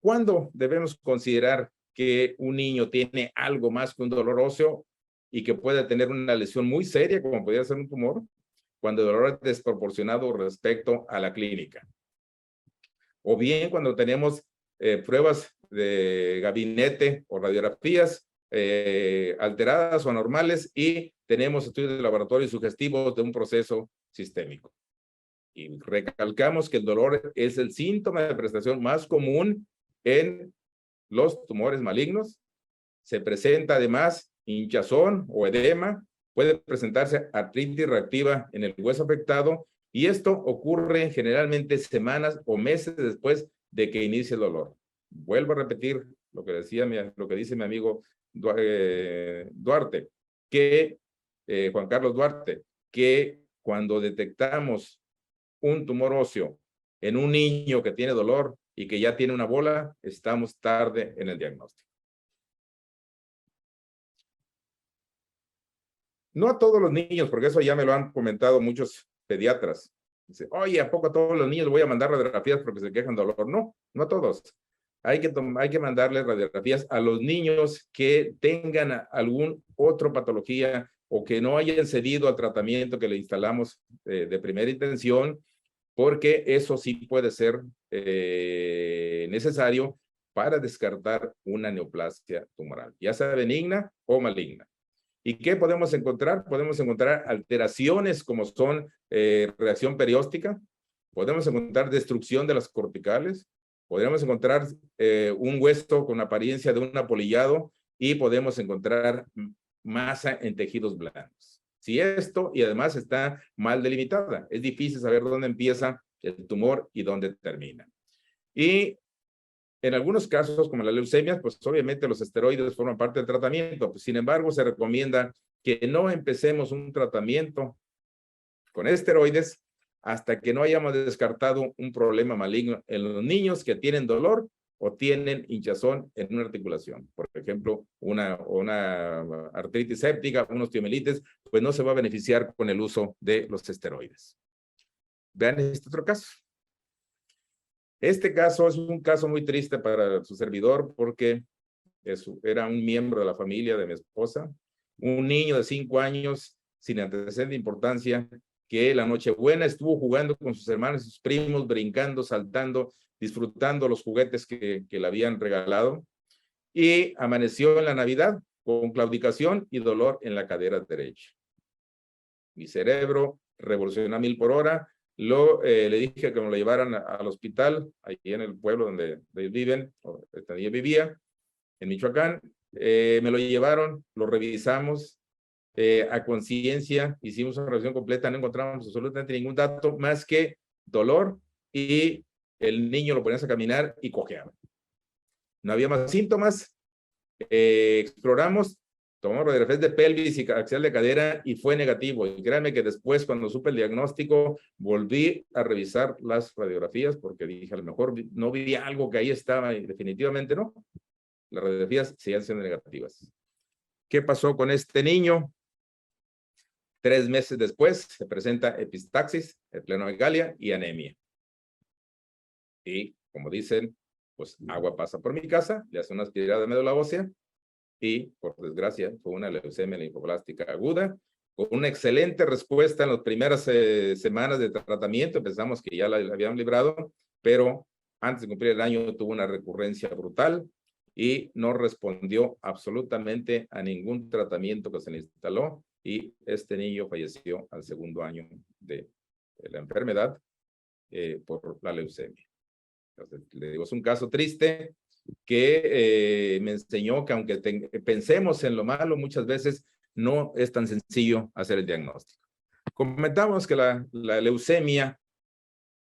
¿Cuándo debemos considerar que un niño tiene algo más que un dolor óseo y que puede tener una lesión muy seria, como podría ser un tumor? Cuando el dolor es desproporcionado respecto a la clínica. O bien cuando tenemos pruebas de gabinete o radiografías alteradas o anormales y tenemos estudios de laboratorio sugestivos de un proceso sistémico. Y recalcamos que el dolor es el síntoma de presentación más común en los tumores malignos. Se presenta además hinchazón o edema, puede presentarse artritis reactiva en el hueso afectado, y esto ocurre generalmente semanas o meses después de que inicie el dolor. Vuelvo a repetir lo que dice mi amigo Duarte, Juan Carlos Duarte, que cuando detectamos un tumor óseo en un niño que tiene dolor y que ya tiene una bola, estamos tarde en el diagnóstico. No a todos los niños, porque eso ya me lo han comentado muchos pediatras. Dice, oye, ¿a poco a todos los niños voy a mandar radiografías porque se quejan de dolor? No, no a todos. Hay que mandarles radiografías a los niños que tengan algún otra patología o que no hayan cedido al tratamiento que le instalamos de primera intención, porque eso sí puede ser necesario para descartar una neoplasia tumoral, ya sea benigna o maligna. ¿Y qué podemos encontrar? Podemos encontrar alteraciones como son reacción perióstica, podemos encontrar destrucción de las corticales, podemos encontrar un hueso con apariencia de un apolillado y podemos encontrar masa en tejidos blandos. Si esto, y además está mal delimitada, es difícil saber dónde empieza el tumor y dónde termina. Y en algunos casos, como la leucemia, pues obviamente los esteroides forman parte del tratamiento. Pues, sin embargo, se recomienda que no empecemos un tratamiento con esteroides hasta que no hayamos descartado un problema maligno en los niños que tienen dolor o tienen hinchazón en una articulación. Por ejemplo, una artritis séptica, una osteomielitis, pues no se va a beneficiar con el uso de los esteroides. Vean este otro caso. Este caso es un caso muy triste para su servidor porque era un miembro de la familia de mi esposa, un niño de 5 años sin antecedente de importancia que la Nochebuena estuvo jugando con sus hermanos y sus primos, brincando, saltando, disfrutando los juguetes que le habían regalado, y amaneció en la Navidad con claudicación y dolor en la cadera derecha. Mi cerebro revolucionó a 1000 por hora. Le dije que me lo llevaran al hospital, ahí en el pueblo donde viven, donde yo vivía, en Michoacán. Me lo llevaron, lo revisamos a conciencia, hicimos una revisión completa, no encontramos absolutamente ningún dato más que dolor, y el niño lo ponías a caminar y cojeaba. No había más síntomas. Exploramos, tomamos radiografías de pelvis y axial de cadera y fue negativo. Y créanme que después, cuando supe el diagnóstico, volví a revisar las radiografías porque dije, a lo mejor no vi algo que ahí estaba, y definitivamente no. Las radiografías seguían siendo negativas. ¿Qué pasó con este niño? 3 meses después se presenta epistaxis, esplenomegalia y anemia. Y como dicen, pues agua pasa por mi casa, le hace una aspirada de médula ósea y, por desgracia, fue una leucemia linfoblástica aguda, con una excelente respuesta en las primeras semanas de tratamiento. Pensamos que ya la habían librado, pero antes de cumplir el año tuvo una recurrencia brutal y no respondió absolutamente a ningún tratamiento que se le instaló, y este niño falleció al 2º año de la enfermedad por la leucemia. Entonces, le digo, es un caso triste que me enseñó que aunque pensemos en lo malo, muchas veces no es tan sencillo hacer el diagnóstico. Comentamos que la leucemia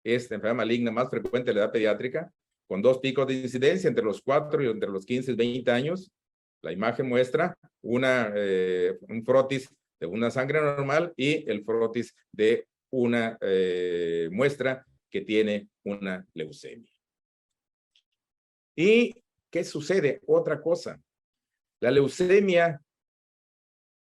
es la enfermedad maligna más frecuente de la edad pediátrica, con 2 picos de incidencia entre los 4 y entre los 15 y 20 años. La imagen muestra un frotis de una sangre normal y el frotis de una muestra que tiene una leucemia. ¿Y qué sucede? Otra cosa. La leucemia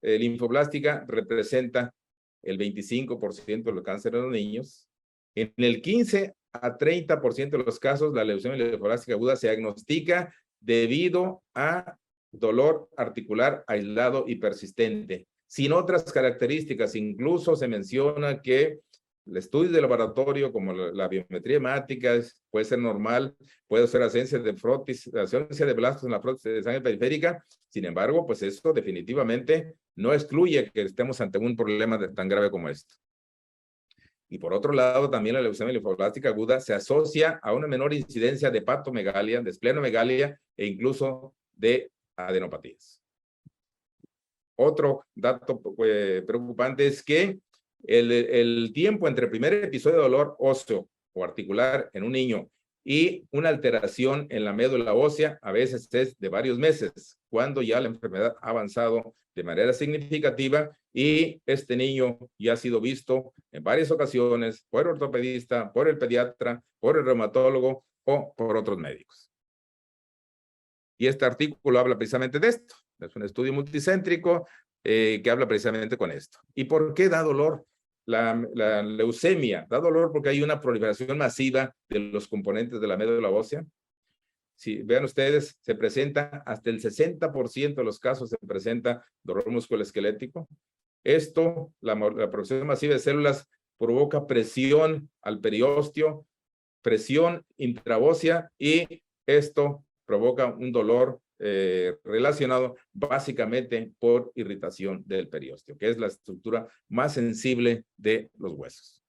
linfoblástica representa el 25% de los cánceres de los niños. En el 15 a 30% de los casos, la leucemia linfoblástica aguda se diagnostica debido a dolor articular aislado y persistente, sin otras características. Incluso se menciona que el estudio de laboratorio, como la biometría hemática, puede ser normal, puede ser ausencia de frotis, ausencia de blastos en la frotis de sangre periférica. Sin embargo, pues eso definitivamente no excluye que estemos ante un problema tan grave como esto. Y por otro lado, también la leucemia linfoblástica aguda se asocia a una menor incidencia de hepatomegalia, de esplenomegalia e incluso de adenopatías. Otro dato preocupante es que el tiempo entre el primer episodio de dolor óseo o articular en un niño y una alteración en la médula ósea a veces es de varios meses, cuando ya la enfermedad ha avanzado de manera significativa y este niño ya ha sido visto en varias ocasiones por el ortopedista, por el pediatra, por el reumatólogo o por otros médicos. Y este artículo habla precisamente de esto. Es un estudio multicéntrico que habla precisamente con esto. ¿Y por qué da dolor? La leucemia da dolor porque hay una proliferación masiva de los componentes de la médula ósea. Si vean ustedes, se presenta hasta el 60% de los casos se presenta dolor musculoesquelético. Esto, la producción masiva de células provoca presión al periósteo, presión intraósea, y esto provoca un dolor relacionado básicamente por irritación del periósteo, que es la estructura más sensible de los huesos.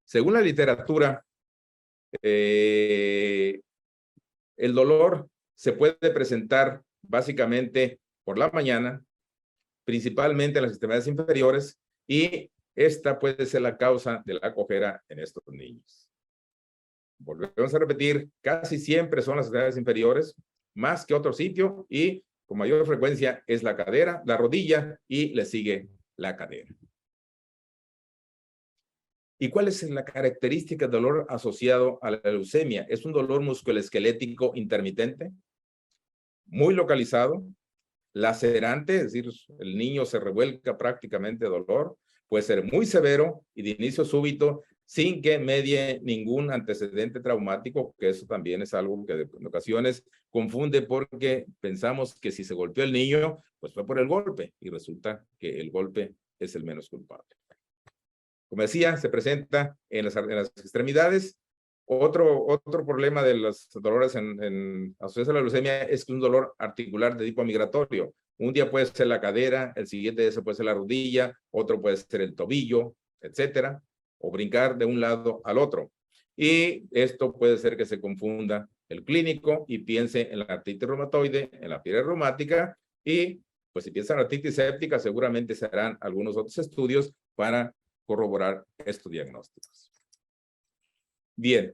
Según la literatura, el dolor se puede presentar básicamente por la mañana, principalmente en las extremidades inferiores, y esta puede ser la causa de la cojera en estos niños. Volvemos a repetir, casi siempre son las extremidades inferiores, más que otro sitio, y con mayor frecuencia es la cadera, la rodilla, y le sigue la cadera. ¿Y cuál es la característica del dolor asociado a la leucemia? Es un dolor musculoesquelético intermitente, muy localizado, lacerante, es decir, el niño se revuelca prácticamente de dolor, puede ser muy severo y de inicio súbito, sin que medie ningún antecedente traumático, que eso también es algo que en ocasiones confunde, porque pensamos que si se golpeó el niño, pues fue por el golpe, y resulta que el golpe es el menos culpable. Como decía, se presenta en las extremidades. Otro problema de los dolores asociados a la leucemia es que un dolor articular de tipo migratorio. Un día puede ser la cadera, el siguiente día puede ser la rodilla, otro puede ser el tobillo, etcétera, o brincar de un lado al otro. Y esto puede ser que se confunda el clínico y piense en la artritis reumatoide, en la fiebre reumática, y pues si piensan en artritis séptica, seguramente se harán algunos otros estudios para corroborar estos diagnósticos. Bien,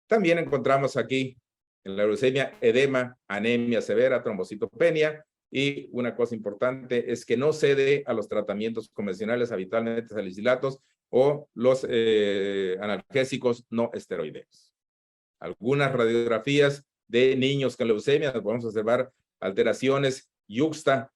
también encontramos aquí en la leucemia edema, anemia severa, trombocitopenia, y una cosa importante es que no cede a los tratamientos convencionales, habitualmente salicilatos o los analgésicos no esteroideos. Algunas radiografías de niños con leucemia, podemos observar alteraciones yuxta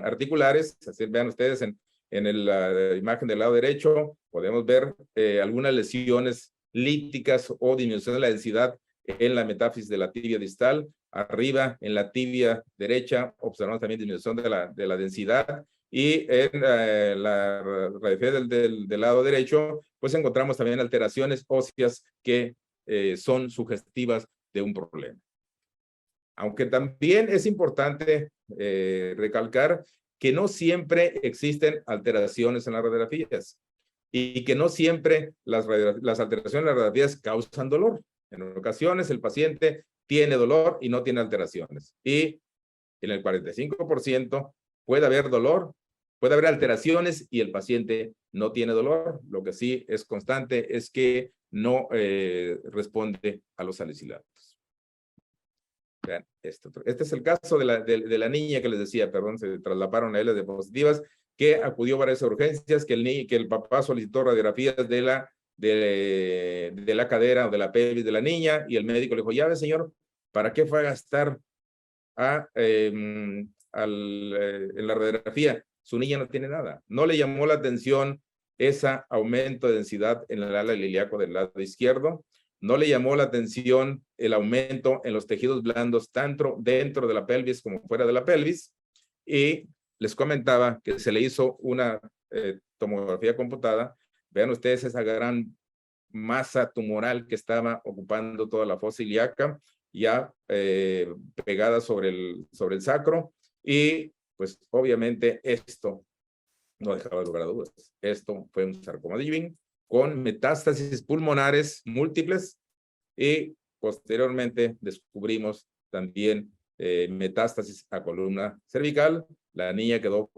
articulares, así vean ustedes en la imagen del lado derecho, podemos ver algunas lesiones líticas o disminución de la densidad en la metáfisis de la tibia distal. Arriba, en la tibia derecha, observamos también disminución de la densidad. Y en la radiografía del lado derecho, pues encontramos también alteraciones óseas que son sugestivas de un problema. Aunque también es importante recalcar que no siempre existen alteraciones en las radiografías y que no siempre las alteraciones en las radiografías causan dolor. En ocasiones el paciente tiene dolor y no tiene alteraciones. Y en el 45% puede haber dolor, puede haber alteraciones y el paciente no tiene dolor. Lo que sí es constante es que no responde a los salicilatos. Vean, este es el caso de la niña que les decía, perdón, se trasladaron a L positivas, que acudió a varias urgencias, que el papá solicitó radiografías de la cadera o de la pelvis de la niña, y el médico le dijo, ya ve señor, ¿para qué fue a gastar en la radiografía? Su niña no tiene nada. No le llamó la atención ese aumento de densidad en el ala ilíaco del lado izquierdo. No le llamó la atención el aumento en los tejidos blandos, tanto dentro de la pelvis como fuera de la pelvis. Y les comentaba que se le hizo una tomografía computada. Vean ustedes esa gran masa tumoral que estaba ocupando toda la fosa ilíaca, ya pegada sobre el sacro. Y pues obviamente esto no dejaba lugar a dudas. Esto fue un sarcoma de Ewing con metástasis pulmonares múltiples, y posteriormente descubrimos también metástasis a columna cervical. La niña quedó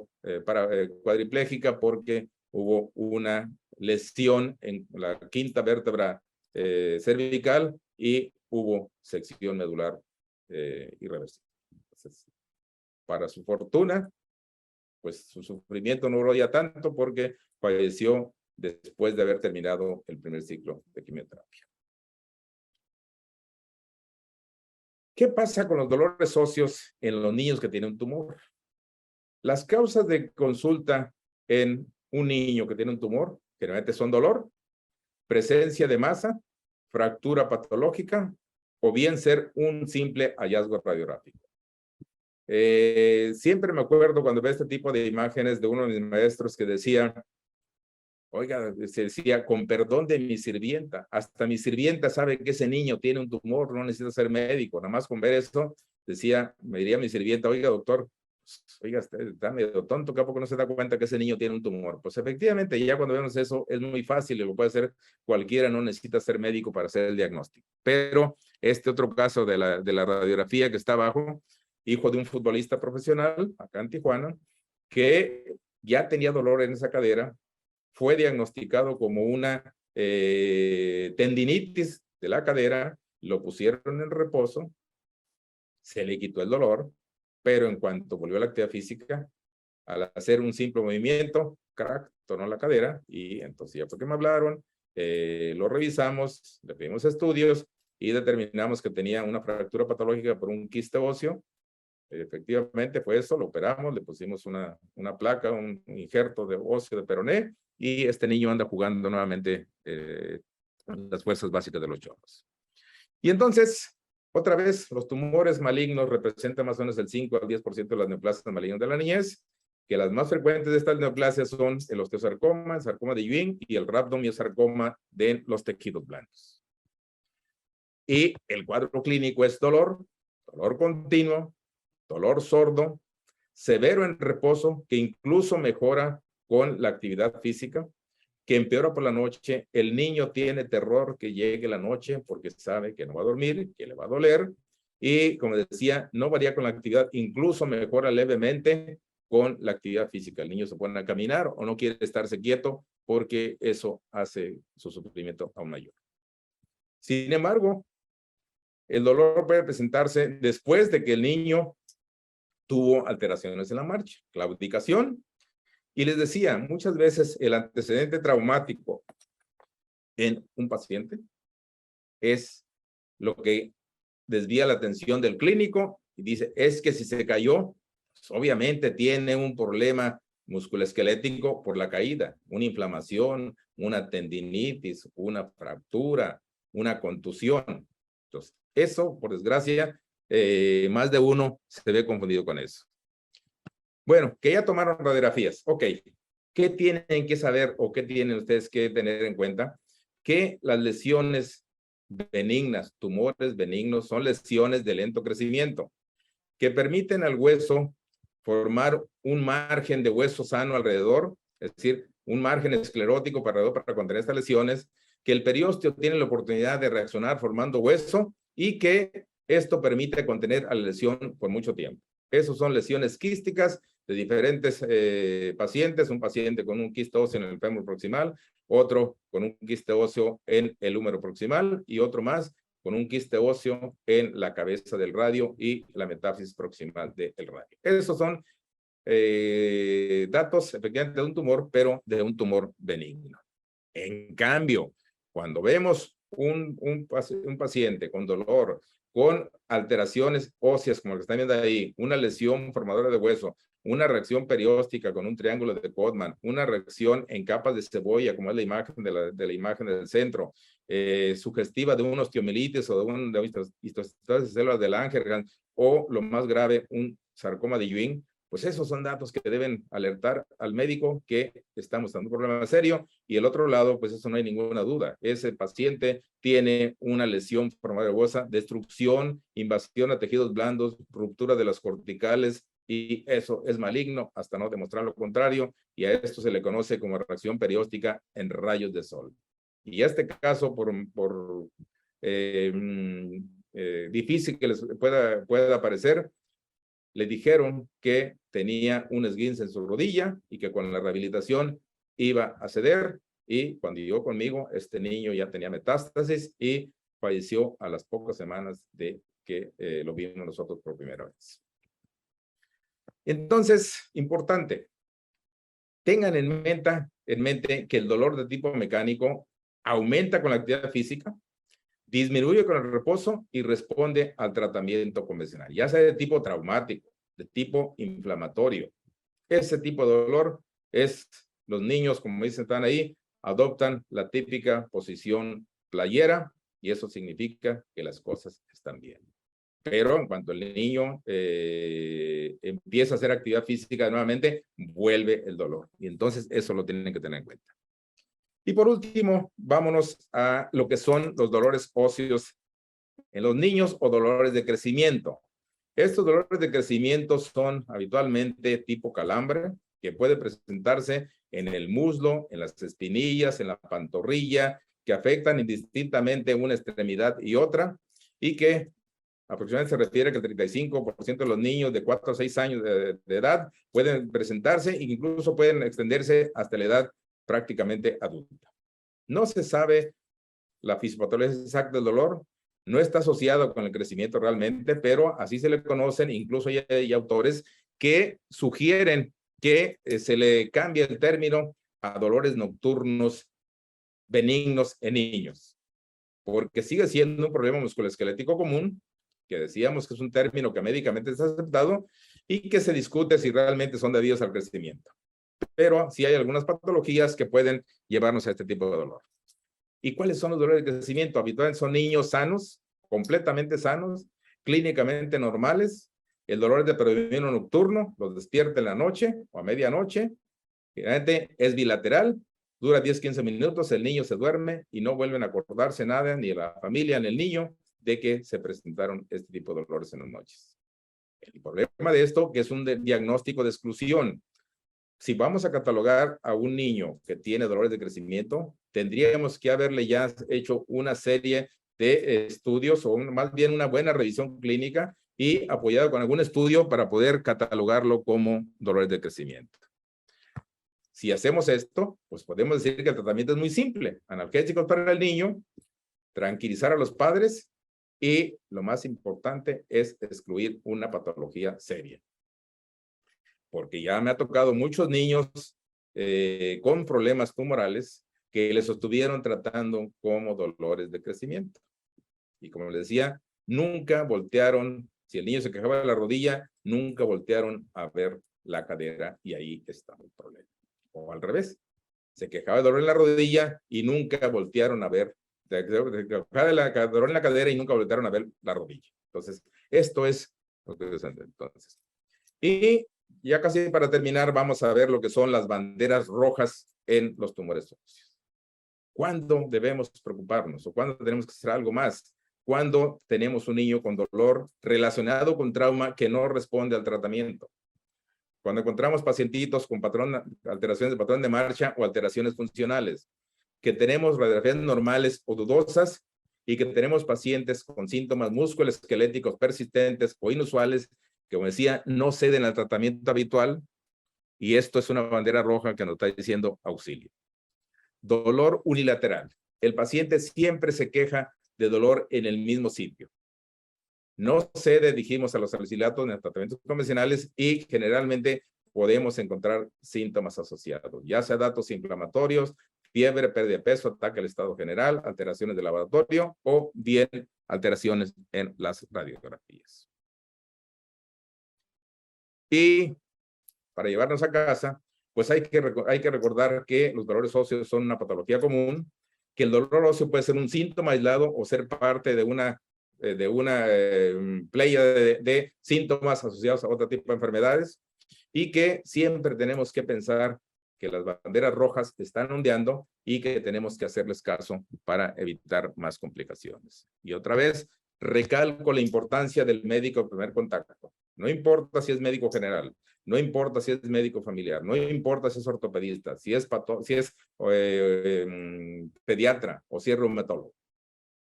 cuadriplégica porque hubo una lesión en la quinta vértebra cervical y hubo sección medular irreversible. Entonces, para su fortuna, pues su sufrimiento no duró ya tanto porque falleció después de haber terminado el primer ciclo de quimioterapia. ¿Qué pasa con los dolores óseos en los niños que tienen un tumor? Las causas de consulta en un niño que tiene un tumor generalmente son dolor, presencia de masa, fractura patológica o bien ser un simple hallazgo radiográfico. Siempre me acuerdo cuando veo este tipo de imágenes de uno de mis maestros que decía, oiga, se decía, con perdón de mi sirvienta, hasta mi sirvienta sabe que ese niño tiene un tumor, no necesita ser médico, nada más con ver eso, me diría mi sirvienta, oiga, doctor, oiga, está medio tonto, que a poco no se da cuenta que ese niño tiene un tumor. Pues efectivamente, ya cuando vemos eso, es muy fácil, y lo puede hacer cualquiera, no necesita ser médico para hacer el diagnóstico. Pero este otro caso de la radiografía que está abajo, hijo de un futbolista profesional, acá en Tijuana, que ya tenía dolor en esa cadera, fue diagnosticado como una tendinitis de la cadera, lo pusieron en reposo, se le quitó el dolor, pero en cuanto volvió a la actividad física, al hacer un simple movimiento, crack, tornó la cadera, y entonces ya fue que me hablaron, lo revisamos, le pedimos estudios y determinamos que tenía una fractura patológica por un quiste óseo. Efectivamente fue eso, lo operamos, le pusimos una placa, un injerto de óseo de peroné, y este niño anda jugando nuevamente las fuerzas básicas de los Cholos. Y entonces, otra vez, los tumores malignos representan más o menos el 5 al 10% de las neoplasias malignas de la niñez, que las más frecuentes de estas neoplasias son el osteosarcoma, el sarcoma de Ewing y el rhabdomiosarcoma de los tejidos blandos. Y el cuadro clínico es dolor, dolor continuo, dolor sordo, severo en reposo, que incluso mejora con la actividad física, que empeora por la noche. El niño tiene terror que llegue la noche porque sabe que no va a dormir, que le va a doler. Y como decía, no varía con la actividad, incluso mejora levemente con la actividad física. El niño se pone a caminar o no quiere estarse quieto porque eso hace su sufrimiento aún mayor. Sin embargo, el dolor puede presentarse después de que el niño tuvo alteraciones en la marcha, claudicación. Y les decía, muchas veces el antecedente traumático en un paciente es lo que desvía la atención del clínico y dice, es que si se cayó, pues obviamente tiene un problema musculoesquelético por la caída, una inflamación, una tendinitis, una fractura, una contusión. Entonces, eso, por desgracia, más de uno se ve confundido con eso. Bueno, que ya tomaron radiografías. Ok, ¿qué tienen que saber o qué tienen ustedes que tener en cuenta? Que las lesiones benignas, tumores benignos, son lesiones de lento crecimiento, que permiten al hueso formar un margen de hueso sano alrededor, es decir, un margen esclerótico para contener estas lesiones, que el periósteo tiene la oportunidad de reaccionar formando hueso y que esto permite contener a la lesión por mucho tiempo. Esas son lesiones quísticas de diferentes pacientes, un paciente con un quiste óseo en el fémur proximal, otro con un quiste óseo en el húmero proximal y otro más con un quiste óseo en la cabeza del radio y la metáfisis proximal del radio. Esos son datos efectivamente de un tumor, pero de un tumor benigno. En cambio, cuando vemos un paciente con dolor, con alteraciones óseas, como lo que están viendo ahí, una lesión formadora de hueso, una reacción perióstica con un triángulo de Codman, una reacción en capas de cebolla, como es la imagen de la imagen del centro, sugestiva de una osteomielitis o de una histocitosis de células de Langerhans, o lo más grave, un sarcoma de Ewing, pues esos son datos que deben alertar al médico que estamos dando un problema serio. Y el otro lado, pues eso no hay ninguna duda. Ese paciente tiene una lesión formadora huesosa, destrucción, invasión a tejidos blandos, ruptura de las corticales, y eso es maligno hasta no demostrar lo contrario. Y a esto se le conoce como reacción perióstica en rayos de sol. Y este caso, difícil que les pueda aparecer, le dijeron que tenía un esguince en su rodilla y que con la rehabilitación iba a ceder, y cuando llegó conmigo, este niño ya tenía metástasis y falleció a las pocas semanas de que lo vimos nosotros por primera vez. Entonces, importante, tengan en mente que el dolor de tipo mecánico aumenta con la actividad física, disminuye con el reposo y responde al tratamiento convencional, ya sea de tipo traumático, de tipo inflamatorio. Ese tipo de dolor es, los niños, como dicen, están ahí, adoptan la típica posición playera, y eso significa que las cosas están bien. Pero en cuanto el niño empieza a hacer actividad física nuevamente, vuelve el dolor. Y entonces eso lo tienen que tener en cuenta. Y por último, vámonos a lo que son los dolores óseos en los niños o dolores de crecimiento. Estos dolores de crecimiento son habitualmente tipo calambre, que puede presentarse en el muslo, en las espinillas, en la pantorrilla, que afectan indistintamente una extremidad y otra, y que aproximadamente se refiere que el 35% de los niños de 4 a 6 años de edad pueden presentarse e incluso pueden extenderse hasta la edad prácticamente adulta. No se sabe la fisiopatología exacta del dolor, no está asociado con el crecimiento realmente, pero así se le conocen. Incluso hay autores que sugieren que se le cambie el término a dolores nocturnos benignos en niños, porque sigue siendo un problema musculoesquelético común, que decíamos que es un término que médicamente está aceptado y que se discute si realmente son debidos al crecimiento. Pero sí hay algunas patologías que pueden llevarnos a este tipo de dolor. ¿Y cuáles son los dolores de crecimiento? Habitualmente son niños sanos, completamente sanos, clínicamente normales, El dolor es de predominio nocturno, los despierta en la noche o a medianoche. Generalmente es bilateral, dura 10-15 minutos, el niño se duerme y no vuelven a acordarse nada, ni la familia ni el niño, de que se presentaron este tipo de dolores en las noches. El problema de esto, que es un diagnóstico de exclusión. Si vamos a catalogar a un niño que tiene dolores de crecimiento, tendríamos que haberle ya hecho una serie de estudios o más bien una buena revisión clínica y apoyado con algún estudio para poder catalogarlo como dolores de crecimiento. Si hacemos esto, pues podemos decir que el tratamiento es muy simple. Analgésicos para el niño, tranquilizar a los padres y lo más importante es excluir una patología seria. Porque ya me ha tocado muchos niños con problemas tumorales que les estuvieron tratando como dolores de crecimiento. Y como les decía, nunca voltearon, si el niño se quejaba de la rodilla, nunca voltearon a ver la cadera y ahí está el problema. O al revés, se quejaba de dolor en la rodilla y nunca voltearon a ver, se quejaba de dolor en la cadera y nunca voltearon a ver la rodilla. Entonces, esto es lo que es entonces. Y ya casi para terminar, vamos a ver lo que son las banderas rojas en los tumores óseos. ¿Cuándo debemos preocuparnos o cuándo tenemos que hacer algo más? Cuando tenemos un niño con dolor relacionado con trauma que no responde al tratamiento. Cuando encontramos pacientitos con alteraciones de patrón de marcha o alteraciones funcionales. Que tenemos radiografías normales o dudosas y que tenemos pacientes con síntomas musculoesqueléticos persistentes o inusuales que, como decía, no ceden al tratamiento habitual, y esto es una bandera roja que nos está diciendo auxilio. Dolor unilateral. El paciente siempre se queja de dolor en el mismo sitio. No cede, dijimos, a los salicilatos en los tratamientos convencionales y generalmente podemos encontrar síntomas asociados, ya sea datos inflamatorios, fiebre, pérdida de peso, ataque al estado general, alteraciones de laboratorio o bien alteraciones en las radiografías. Y para llevarnos a casa, pues hay que recordar que los dolores óseos son una patología común, que el dolor óseo puede ser un síntoma aislado o ser parte de una playa de síntomas asociados a otro tipo de enfermedades, y que siempre tenemos que pensar que las banderas rojas están ondeando y que tenemos que hacerles caso para evitar más complicaciones. Y otra vez, recalco la importancia del médico de primer contacto. No importa si es médico general, no importa si es médico familiar, no importa si es ortopedista, si es pediatra o si es reumatólogo.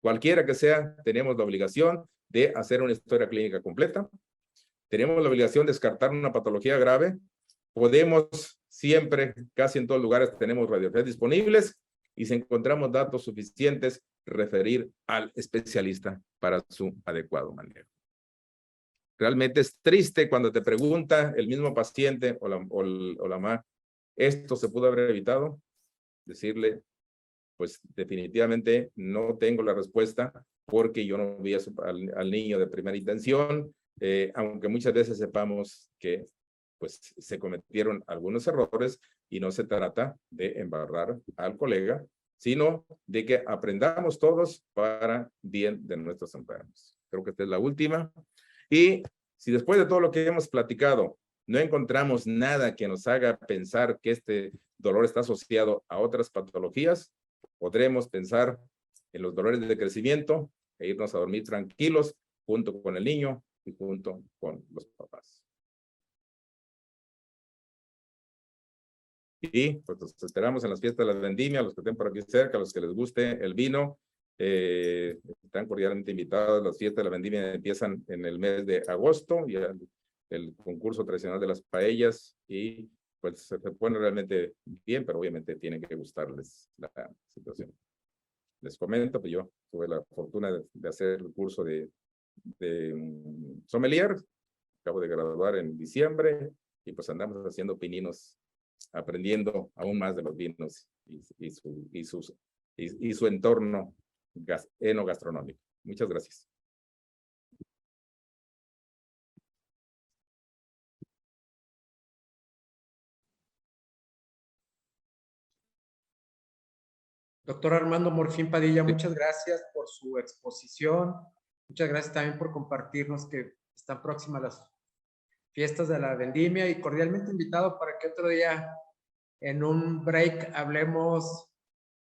Cualquiera que sea, tenemos la obligación de hacer una historia clínica completa. Tenemos la obligación de descartar una patología grave. Podemos siempre, casi en todos los lugares, tenemos radiografías disponibles y si encontramos datos suficientes, referir al especialista para su adecuado manejo. Realmente es triste cuando te pregunta el mismo paciente o la mamá, ¿esto se pudo haber evitado? Decirle, pues definitivamente no tengo la respuesta porque yo no vi al niño de primera intención, aunque muchas veces sepamos que pues se cometieron algunos errores y no se trata de embarrar al colega, sino de que aprendamos todos para bien de nuestros enfermos. Creo que esta es la última. Y si después de todo lo que hemos platicado no encontramos nada que nos haga pensar que este dolor está asociado a otras patologías, podremos pensar en los dolores de crecimiento e irnos a dormir tranquilos junto con el niño y junto con los papás. Y pues los esperamos en las fiestas de la vendimia, a los que estén por aquí cerca, a los que les guste el vino, están cordialmente invitados. Las fiestas de la vendimia empiezan en el mes de agosto, y el concurso tradicional de las paellas, y pues se pone realmente bien, pero obviamente tienen que gustarles la situación. Les comento que yo tuve la fortuna de hacer el curso de sommelier, acabo de graduar en diciembre, y pues andamos haciendo pininos, aprendiendo aún más de los vinos y su entorno enogastronómico. Muchas gracias. Doctor Armando Morfín Padilla, muchas gracias por su exposición. Muchas gracias también por compartirnos que están próximas las fiestas de la vendimia y cordialmente invitado para que otro día en un break hablemos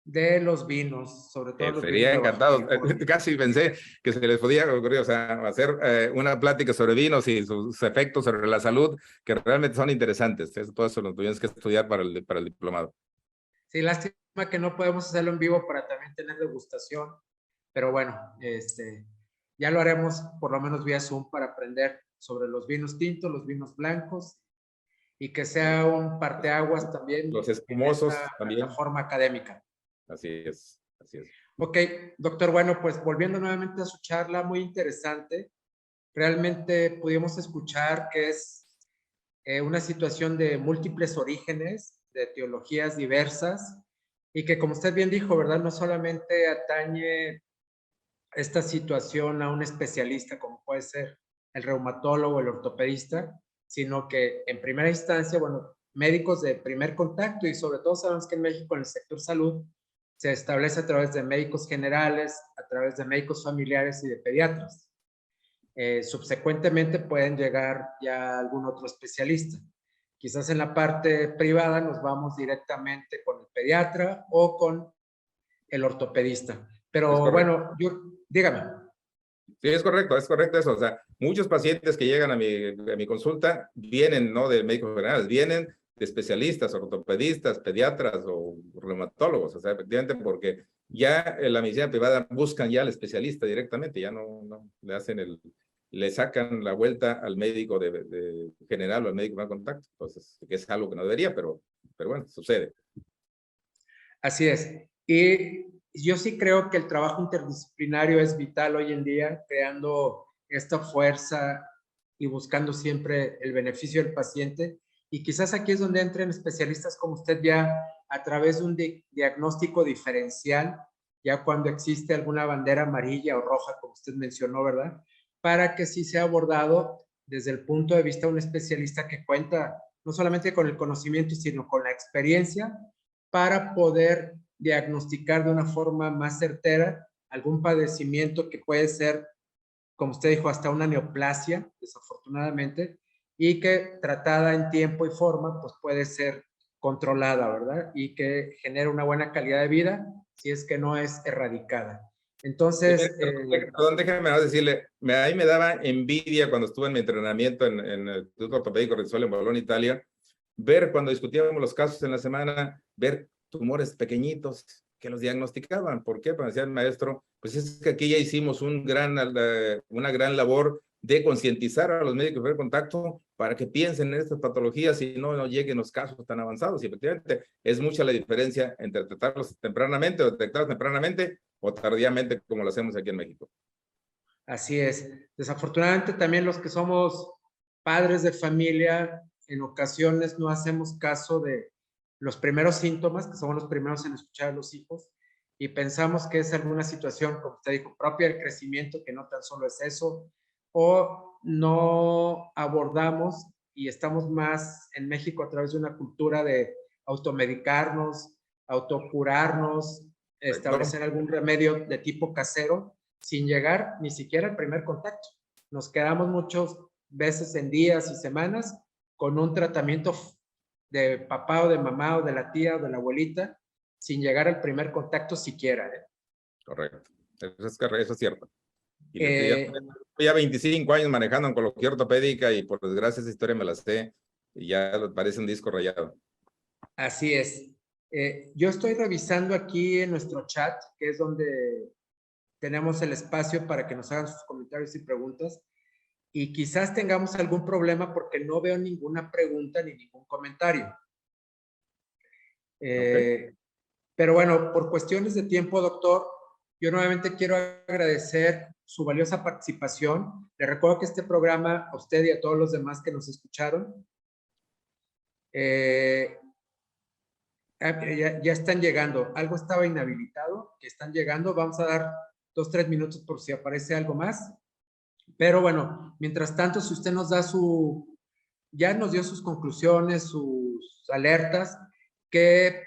de los vinos, sobre todo los vinos Sería de Baja encantado. California. Casi pensé que se les podía ocurrir, o sea, hacer una plática sobre vinos y sus efectos sobre la salud, que realmente son interesantes. Todo eso lo tuvimos que estudiar para el diplomado. Sí, lástima que no podemos hacerlo en vivo para también tener degustación, pero bueno, ya lo haremos por lo menos vía Zoom para aprender sobre los vinos tintos, los vinos blancos y que sea un parteaguas también Los en esta espumosos también. plataforma académica. Así es, así es. Ok, doctor, bueno, pues volviendo nuevamente a su charla, muy interesante. Realmente pudimos escuchar que es una situación de múltiples orígenes, de teologías diversas, y que como usted bien dijo, ¿verdad? No solamente atañe esta situación a un especialista como puede ser el reumatólogo, el ortopedista, sino que en primera instancia, bueno, médicos de primer contacto y sobre todo sabemos que en México en el sector salud se establece a través de médicos generales, a través de médicos familiares y de pediatras. Subsecuentemente pueden llegar ya algún otro especialista. Quizás en la parte privada nos vamos directamente con el pediatra o con el ortopedista. Es Pero correcto. bueno, dígame. Sí, es correcto eso. O sea, muchos pacientes que llegan a mi consulta vienen, no de médicos generales, vienen de especialistas, ortopedistas, pediatras o reumatólogos. O sea, efectivamente, porque ya en la medicina privada buscan ya al especialista directamente, ya no le hacen le sacan la vuelta al médico de general o al médico de contacto. Entonces, que es algo que no debería, pero bueno, sucede. Así es. Y yo sí creo que el trabajo interdisciplinario es vital hoy en día, creando esta fuerza y buscando siempre el beneficio del paciente. Y quizás aquí es donde entren especialistas como usted ya a través de un diagnóstico diferencial, ya cuando existe alguna bandera amarilla o roja, como usted mencionó, ¿verdad? Para que sí sea abordado desde el punto de vista de un especialista que cuenta no solamente con el conocimiento, sino con la experiencia para poder diagnosticar de una forma más certera algún padecimiento que puede ser, como usted dijo, hasta una neoplasia, desafortunadamente, y que tratada en tiempo y forma, pues puede ser controlada, ¿verdad? Y que genera una buena calidad de vida si es que no es erradicada. Entonces, Perdón, déjame decirle, ahí me daba envidia cuando estuve en mi entrenamiento en el Instituto Ortopédico Rizzoli en Bologna, Italia, ver cuando discutíamos los casos en la semana, ver tumores pequeñitos que los diagnosticaban. ¿Por qué? Pues decía el maestro, pues es que aquí ya hicimos una gran labor de concientizar a los médicos de contacto para que piensen en estas patologías y no lleguen los casos tan avanzados. Y efectivamente es mucha la diferencia entre tratarlos tempranamente o detectarlos tempranamente o tardíamente como lo hacemos aquí en México. así es. Desafortunadamente también los que somos padres de familia, en ocasiones no hacemos caso de los primeros síntomas, que somos los primeros en escuchar a los hijos, y pensamos que es alguna situación, como usted dijo, propia del crecimiento, que no tan solo es eso, o no abordamos y estamos más en México a través de una cultura de automedicarnos, autocurarnos, establecer algún remedio de tipo casero, sin llegar ni siquiera al primer contacto. Nos quedamos muchas veces en días y semanas con un tratamiento de papá o de mamá o de la tía o de la abuelita sin llegar al primer contacto siquiera. Correcto. Eso es cierto. Y Eh, ya 25 años manejando oncología ortopédica y por desgracia esa historia me la sé y ya parece un disco rayado. Así es. Yo estoy revisando aquí en nuestro chat, que es donde tenemos el espacio para que nos hagan sus comentarios y preguntas. Y quizás tengamos algún problema porque no veo ninguna pregunta ni ningún comentario. Okay. Pero bueno, por cuestiones de tiempo, doctor, yo nuevamente quiero agradecer su valiosa participación. Le recuerdo que este programa, a usted y a todos los demás que nos escucharon, ya están llegando. Algo estaba inhabilitado, que están llegando. Vamos a dar 2-3 minutos por si aparece algo más. Pero bueno, mientras tanto, si usted nos da ya nos dio sus conclusiones, sus alertas, que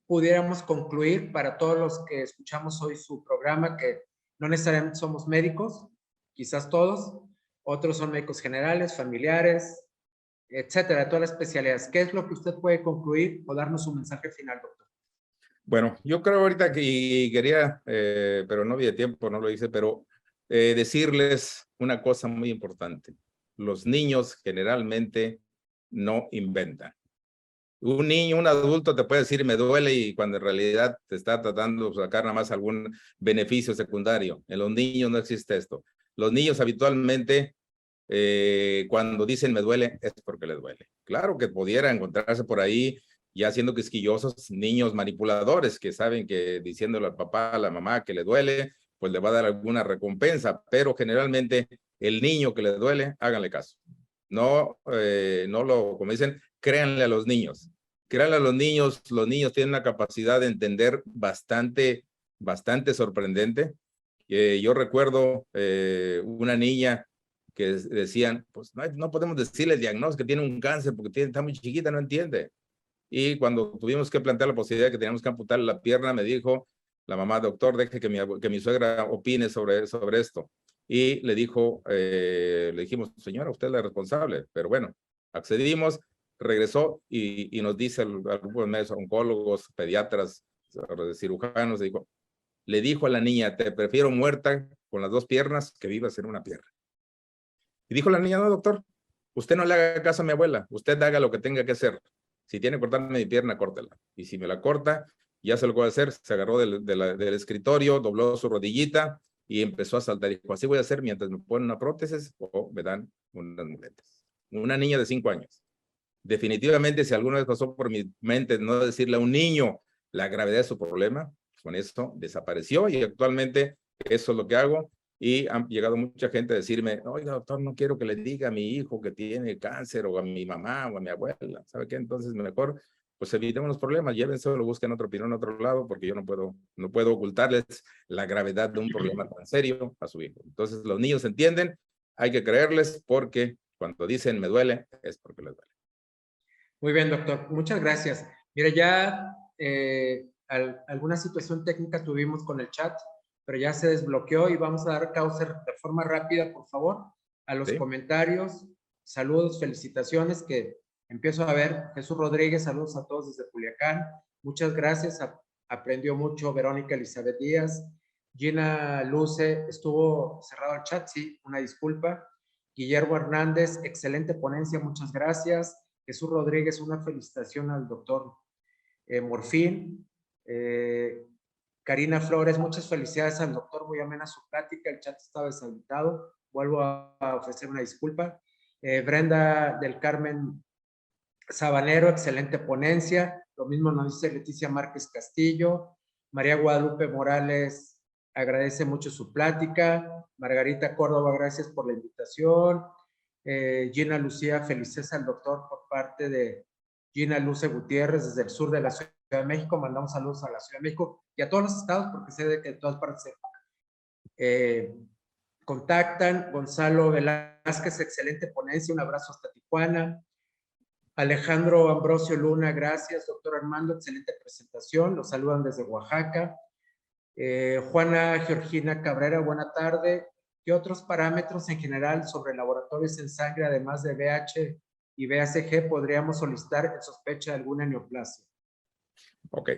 pudiéramos concluir para todos los que escuchamos hoy su programa, que no necesariamente somos médicos, quizás todos, otros son médicos generales, familiares, etcétera, de todas las especialidades. ¿Qué es lo que usted puede concluir o darnos un mensaje final, doctor? Bueno, yo creo ahorita que y quería, pero no había tiempo, no lo hice, pero decirles una cosa muy importante. Los niños generalmente no inventan. Un niño, un adulto te puede decir me duele y cuando en realidad te está tratando de sacar nada más algún beneficio secundario. En los niños no existe esto. Los niños habitualmente cuando dicen me duele es porque les duele. Claro que pudiera encontrarse por ahí ya siendo quisquillosos niños manipuladores que saben que diciéndole al papá, a la mamá que le duele, pues le va a dar alguna recompensa, pero generalmente el niño que le duele, háganle caso. No, como dicen, créanle a los niños. Créanle a los niños tienen una capacidad de entender bastante sorprendente. Yo recuerdo una niña que decían, pues no podemos decirle el diagnóstico, que tiene un cáncer porque está muy chiquita, no entiende. Y cuando tuvimos que plantear la posibilidad de que teníamos que amputarle la pierna, me dijo la mamá, doctor, deje que mi suegra opine sobre esto. Y le dijimos, señora, usted es la responsable, pero bueno, accedimos, regresó y nos dice al grupo de médicos, oncólogos, pediatras, cirujanos, le dijo a la niña, te prefiero muerta con las dos piernas que vivas en una pierna. Y dijo la niña, no, doctor, usted no le haga caso a mi abuela, usted haga lo que tenga que hacer. Si tiene que cortarme mi pierna, córtela. Y si me la corta, ya se lo puede hacer. Se agarró del escritorio, dobló su rodillita y empezó a saltar. Dijo, así voy a hacer mientras me ponen una prótesis o me dan unas muletas. Una niña de 5 años. Definitivamente, si alguna vez pasó por mi mente no decirle a un niño la gravedad de su problema, con eso desapareció y actualmente eso es lo que hago. Y han llegado mucha gente a decirme, oiga, doctor, no quiero que le diga a mi hijo que tiene cáncer o a mi mamá o a mi abuela. ¿Sabe qué? Entonces mejor, pues evitemos los problemas, llévense o lo busquen otra opinión en otro lado porque yo no puedo ocultarles la gravedad de un problema tan serio a su hijo. Entonces los niños entienden, hay que creerles porque cuando dicen me duele, es porque les duele. Muy bien, doctor. Muchas gracias. Mire, ya alguna situación técnica tuvimos con el chat, pero ya se desbloqueó y vamos a dar causa de forma rápida, por favor, a los comentarios. Saludos, felicitaciones que empiezo a ver. Jesús Rodríguez, saludos a todos desde Culiacán. Muchas gracias. Aprendió mucho Verónica Elizabeth Díaz. Gina Luce, estuvo cerrado el chat, sí, una disculpa. Guillermo Hernández, excelente ponencia, muchas gracias. Jesús Rodríguez, una felicitación al doctor Morfín. Karina Flores, muchas felicidades al doctor, muy amena su plática, el chat estaba deshabilitado, vuelvo a ofrecer una disculpa. Brenda del Carmen Sabanero, excelente ponencia, lo mismo nos dice Leticia Márquez Castillo. María Guadalupe Morales agradece mucho su plática. Margarita Córdoba, gracias por la invitación. Gina Lucía, felices al doctor por parte de Gina Luce Gutiérrez desde el sur de la Ciudad de México. Mandamos saludos a la Ciudad de México y a todos los estados porque sé de que de todas partes se contactan. Gonzalo Velázquez, excelente ponencia, un abrazo hasta Tijuana. Alejandro Ambrosio Luna, gracias. Doctor Armando, excelente presentación, los saludan desde Oaxaca. Juana Georgina Cabrera, buena tarde. ¿Qué otros parámetros en general sobre laboratorios en sangre, además de VH y BACG, podríamos solicitar en sospecha de alguna neoplasia? Ok.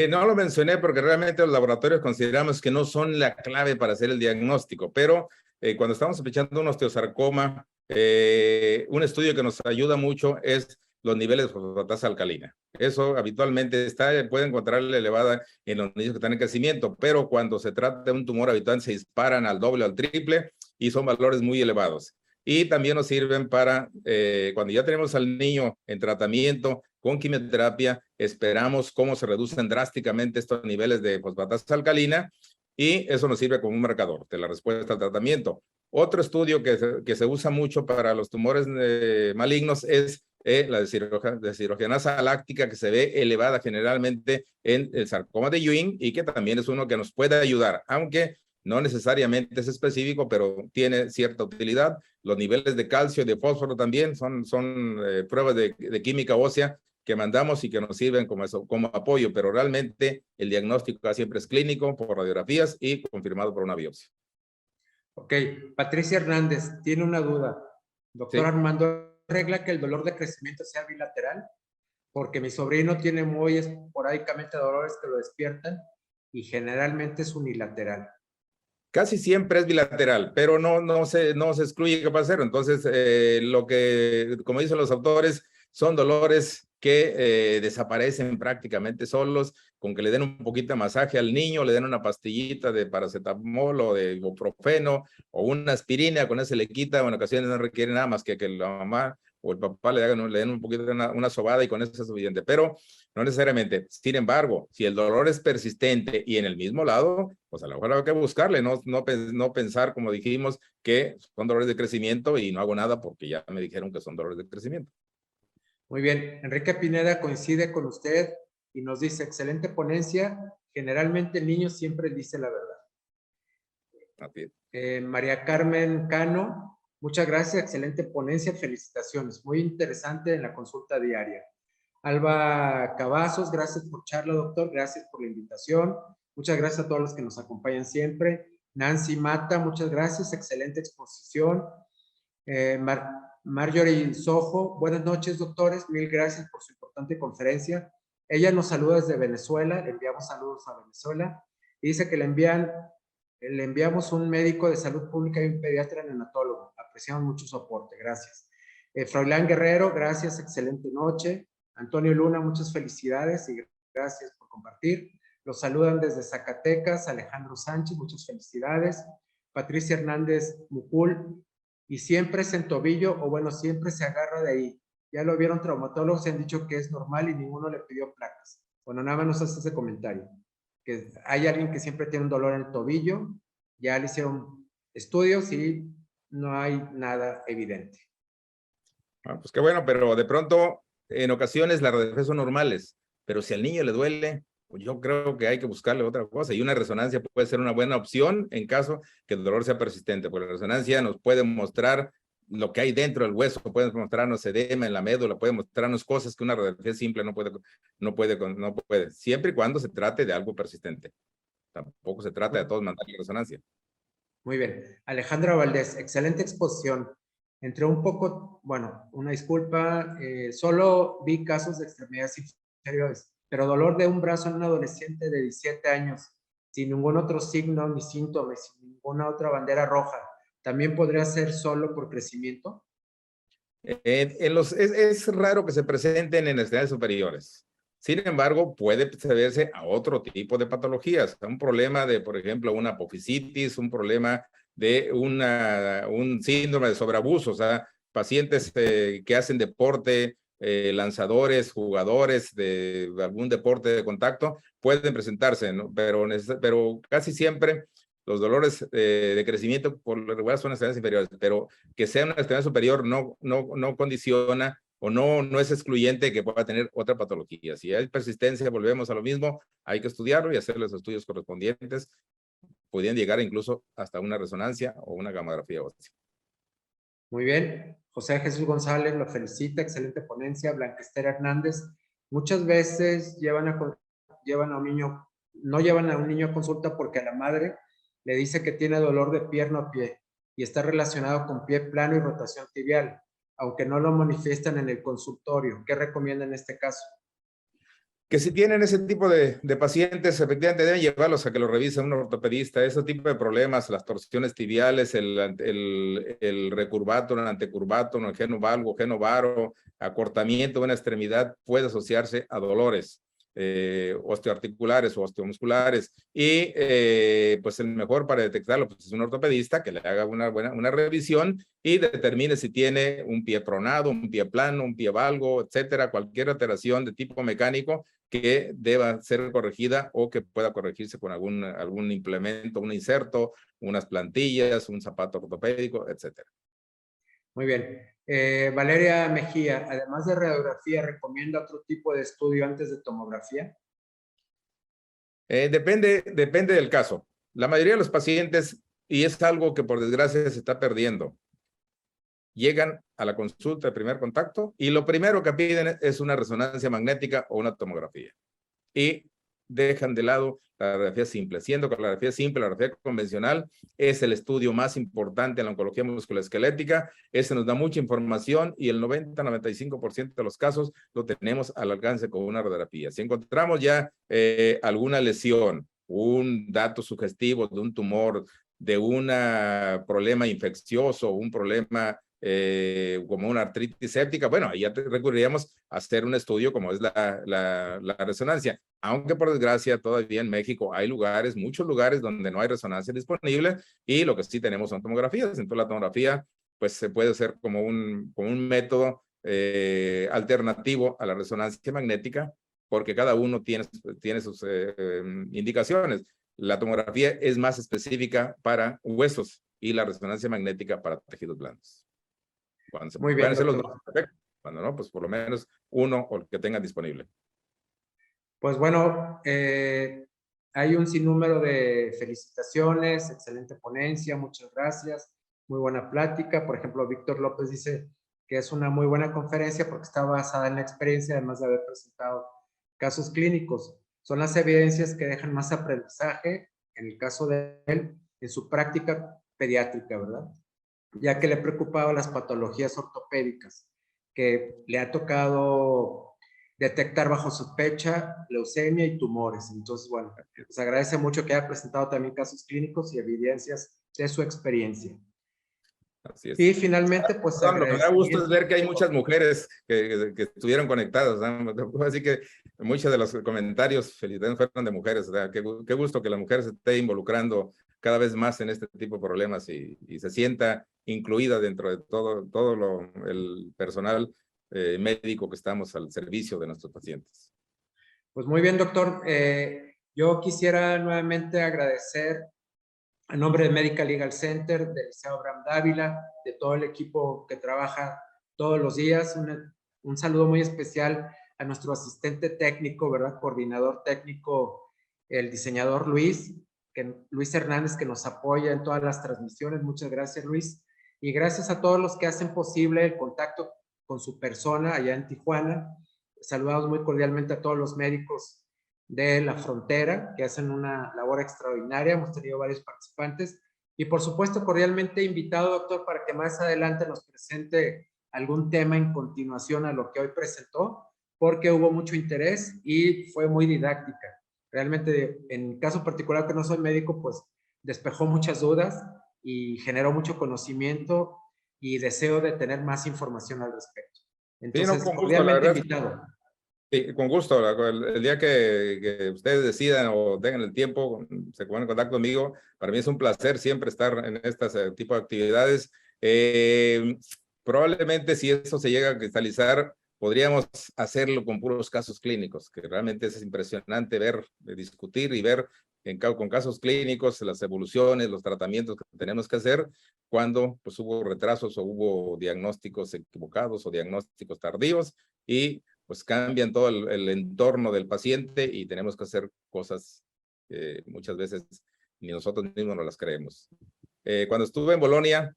No lo mencioné porque realmente los laboratorios consideramos que no son la clave para hacer el diagnóstico, pero cuando estamos sospechando un osteosarcoma, un estudio que nos ayuda mucho es los niveles de fosfatasa alcalina. Eso habitualmente puede encontrarle elevada en los niños que están en crecimiento, pero cuando se trata de un tumor habitual se disparan al doble o al triple y son valores muy elevados. Y también nos sirven para, cuando ya tenemos al niño en tratamiento con quimioterapia, esperamos cómo se reducen drásticamente estos niveles de fosfatasa alcalina y eso nos sirve como un marcador de la respuesta al tratamiento. Otro estudio que se usa mucho para los tumores malignos es la deshidrogenasa láctica, que se ve elevada generalmente en el sarcoma de Ewing y que también es uno que nos puede ayudar, aunque no necesariamente es específico, pero tiene cierta utilidad. Los niveles de calcio y de fósforo también son pruebas de química ósea que mandamos y que nos sirven como apoyo, pero realmente el diagnóstico siempre es clínico por radiografías y confirmado por una biopsia. Ok, Patricia Hernández tiene una duda. Doctor Sí. Armando, ¿regla que el dolor de crecimiento sea bilateral? Porque mi sobrino tiene muy esporádicamente dolores que lo despiertan y generalmente es unilateral. Casi siempre es bilateral, pero no se excluye que pueda ser. Entonces, lo que, como dicen los autores, son dolores que desaparecen prácticamente solos, con que le den un poquito de masaje al niño, le den una pastillita de paracetamol o de ibuprofeno o una aspirina, con eso se le quita. En ocasiones no requiere nada más que la mamá o el papá le den un poquito de una sobada y con eso es suficiente, pero no necesariamente. Sin embargo, si el dolor es persistente y en el mismo lado, pues a lo mejor hay que buscarle, no pensar, como dijimos, que son dolores de crecimiento y no hago nada porque ya me dijeron que son dolores de crecimiento. Muy bien, Enrique Pineda coincide con usted y nos dice, excelente ponencia, generalmente el niño siempre dice la verdad. María Carmen Cano, muchas gracias, excelente ponencia, felicitaciones, muy interesante en la consulta diaria. Alba Cavazos, gracias por charla, doctor, gracias por la invitación, muchas gracias a todos los que nos acompañan siempre. Nancy Mata, muchas gracias, excelente exposición. Marjorie Sojo, buenas noches, doctores, mil gracias por su importante conferencia. Ella nos saluda desde Venezuela, le enviamos saludos a Venezuela y dice que le enviamos un médico de salud pública y un pediatra neonatólogo. Apreciamos mucho su aporte, gracias. Froilán Guerrero, gracias, excelente noche. Antonio Luna, muchas felicidades y gracias por compartir. Los saludan desde Zacatecas, Alejandro Sánchez, muchas felicidades. Patricia Hernández Mucul, y siempre es en tobillo, o bueno, siempre se agarra de ahí. Ya lo vieron traumatólogos y han dicho que es normal y ninguno le pidió placas. Bueno, nada más nos hace ese comentario. Que hay alguien que siempre tiene un dolor en el tobillo, ya le hicieron estudios y no hay nada evidente. Pues qué bueno, pero de pronto, en ocasiones las radiografías son normales, pero si al niño le duele, pues yo creo que hay que buscarle otra cosa y una resonancia puede ser una buena opción en caso que el dolor sea persistente, porque la resonancia nos puede mostrar lo que hay dentro del hueso, puede mostrarnos edema en la médula, puede mostrarnos cosas que una radiografía simple no puede, siempre y cuando se trate de algo persistente. Tampoco se trata de todos mandar la resonancia. Muy bien. Alejandra Valdés, excelente exposición. Entré un poco, bueno, una disculpa, solo vi casos de extremidades inferiores, pero dolor de un brazo en un adolescente de 17 años, sin ningún otro signo ni síntoma, sin ninguna otra bandera roja, ¿también podría ser solo por crecimiento? Es raro que se presenten en extremidades superiores. Sin embargo, puede deberse a otro tipo de patologías, a un problema de, por ejemplo, una apofisitis, un problema de un síndrome de sobreabuso, o sea, pacientes que hacen deporte, lanzadores, jugadores de algún deporte de contacto, pueden presentarse, ¿no? Pero casi siempre los dolores de crecimiento por lo regular son extremidades inferiores, pero que sea una extremidad superior no condiciona o no es excluyente que pueda tener otra patología. Si hay persistencia, volvemos a lo mismo, hay que estudiarlo y hacer los estudios correspondientes. Podrían llegar incluso hasta una resonancia o una gamografía ósea. Muy bien. José Jesús González lo felicita, excelente ponencia. Blanca Esther Hernández, muchas veces llevan a un niño, no llevan a un niño a consulta porque a la madre le dice que tiene dolor de pierna o pie y está relacionado con pie plano y rotación tibial, aunque no lo manifiestan en el consultorio. ¿Qué recomienda en este caso? Que si tienen ese tipo de pacientes, efectivamente deben llevarlos a que lo revise un ortopedista. Ese tipo de problemas, las torsiones tibiales, el recurvato, el antecurvato, el genovalgo, genovaro, acortamiento de una extremidad puede asociarse a dolores osteoarticulares o osteomusculares. Y pues el mejor para detectarlo pues, es un ortopedista que le haga una revisión y determine si tiene un pie pronado, un pie plano, un pie valgo, etcétera, cualquier alteración de tipo mecánico que deba ser corregida o que pueda corregirse con algún implemento, un inserto, unas plantillas, un zapato ortopédico, etcétera. Muy bien. Valeria Mejía, además de radiografía, ¿recomienda otro tipo de estudio antes de tomografía? Depende del caso. La mayoría de los pacientes, y es algo que por desgracia se está perdiendo, llegan a la consulta de primer contacto y lo primero que piden es una resonancia magnética o una tomografía. Y dejan de lado la radiografía simple, siendo que la radiografía simple, la radiografía convencional, es el estudio más importante en la oncología musculoesquelética. Ese nos da mucha información y el 90-95% de los casos lo tenemos al alcance con una radiografía. Si encontramos ya alguna lesión, un dato sugestivo de un tumor, de un problema infeccioso, un problema como una artritis séptica, bueno, ahí ya recurriríamos a hacer un estudio como es la resonancia. Aunque por desgracia todavía en México hay lugares, muchos lugares donde no hay resonancia disponible y lo que sí tenemos son tomografías. Entonces la tomografía pues se puede hacer como un método alternativo a la resonancia magnética porque cada uno tiene sus indicaciones. La tomografía es más específica para huesos y la resonancia magnética para tejidos blandos. Cuando se Muy pueden bien, hacer los doctor. dos, perfecto. Cuando no, pues por lo menos uno o el que tengan disponible. Pues bueno, hay un sinnúmero de felicitaciones, excelente ponencia, muchas gracias, muy buena plática. Por ejemplo, Víctor López dice que es una muy buena conferencia porque está basada en la experiencia, además de haber presentado casos clínicos. Son las evidencias que dejan más aprendizaje, en el caso de él, en su práctica pediátrica, ¿verdad? Ya que le preocupaban las patologías ortopédicas, que le ha tocado detectar bajo sospecha leucemia y tumores. Entonces, bueno, les agradece mucho que haya presentado también casos clínicos y evidencias de su experiencia. Así es. Y finalmente, pues Lo que me da gusto es ver que hay muchas mujeres que estuvieron conectadas, ¿no? Así que muchos de los comentarios felicitaciones fueron de mujeres. ¿Verdad? Qué gusto que la mujer se esté involucrando cada vez más en este tipo de problemas y se sienta incluida dentro de todo el personal médico que estamos al servicio de nuestros pacientes. Pues muy bien, doctor. Yo quisiera nuevamente agradecer a nombre de Medical Legal Center, del Liceo Abraham Dávila, de todo el equipo que trabaja todos los días. Un saludo muy especial a nuestro asistente técnico, ¿verdad? Coordinador técnico, el diseñador Luis Hernández, que nos apoya en todas las transmisiones. Muchas gracias, Luis. Y gracias a todos los que hacen posible el contacto con su persona allá en Tijuana. Saludamos muy cordialmente a todos los médicos de la frontera, que hacen una labor extraordinaria. Hemos tenido varios participantes y por supuesto cordialmente invitado, doctor, para que más adelante nos presente algún tema en continuación a lo que hoy presentó, porque hubo mucho interés y fue muy didáctica. Realmente, en mi caso particular, que no soy médico, pues despejó muchas dudas y generó mucho conocimiento y deseo de tener más información al respecto. Entonces, Sí, no, con gusto, cordialmente invitado. Sí, con gusto. El día que ustedes decidan o tengan el tiempo, se pongan en contacto conmigo. Para mí es un placer siempre estar en este tipo de actividades. Probablemente si eso se llega a cristalizar, podríamos hacerlo con puros casos clínicos, que realmente es impresionante ver, discutir y ver con casos clínicos las evoluciones, los tratamientos que tenemos que hacer cuando pues, hubo retrasos o hubo diagnósticos equivocados o diagnósticos tardíos y pues cambian todo el entorno del paciente y tenemos que hacer cosas que muchas veces ni nosotros mismos no las creemos. Cuando estuve en Bolonia,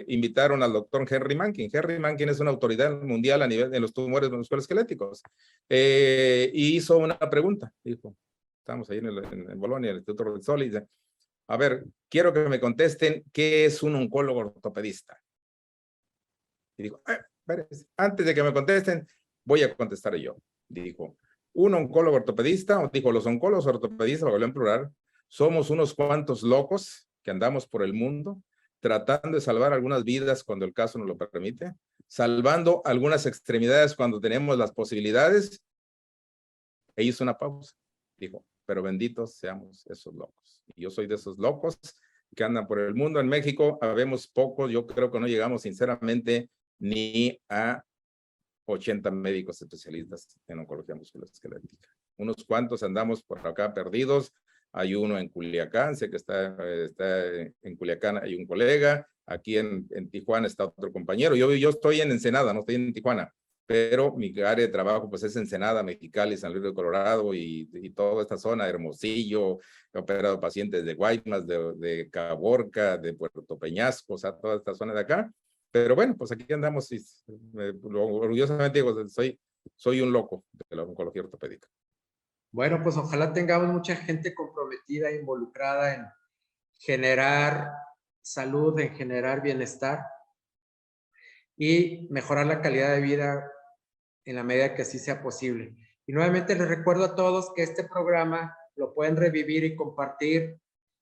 invitaron al doctor Henry Mankin. Henry Mankin es una autoridad mundial a nivel de los tumores musculoesqueléticos. Y hizo una pregunta, dijo, estamos ahí en Bolonia, en el Instituto Rizzoli, dice, a ver, quiero que me contesten, ¿qué es un oncólogo ortopedista? Y dijo, antes de que me contesten, voy a contestar yo. Dijo, un oncólogo ortopedista, o dijo, los oncólogos ortopedistas, lo habló en plural, somos unos cuantos locos que andamos por el mundo tratando de salvar algunas vidas cuando el caso nos lo permite, salvando algunas extremidades cuando tenemos las posibilidades. E hizo una pausa. Dijo, pero benditos seamos esos locos. Y yo soy de esos locos que andan por el mundo. En México habemos pocos, yo creo que no llegamos sinceramente ni a 80 médicos especialistas en oncología musculoesquelética. Unos cuantos andamos por acá perdidos. Hay uno en Culiacán, sé que está en Culiacán, hay un colega. Aquí en Tijuana está otro compañero. Yo estoy en Ensenada, no estoy en Tijuana, pero mi área de trabajo pues es Ensenada, Mexicali, San Luis de Colorado y toda esta zona, Hermosillo. He operado pacientes de Guaymas, de Caborca, de Puerto Peñasco, o sea, toda esta zona de acá. Pero bueno, pues aquí andamos y orgullosamente digo, soy soy un loco de la oncología ortopédica. Bueno, pues ojalá tengamos mucha gente comprometida, involucrada en generar salud, en generar bienestar y mejorar la calidad de vida en la medida que así sea posible. Y nuevamente les recuerdo a todos que este programa lo pueden revivir y compartir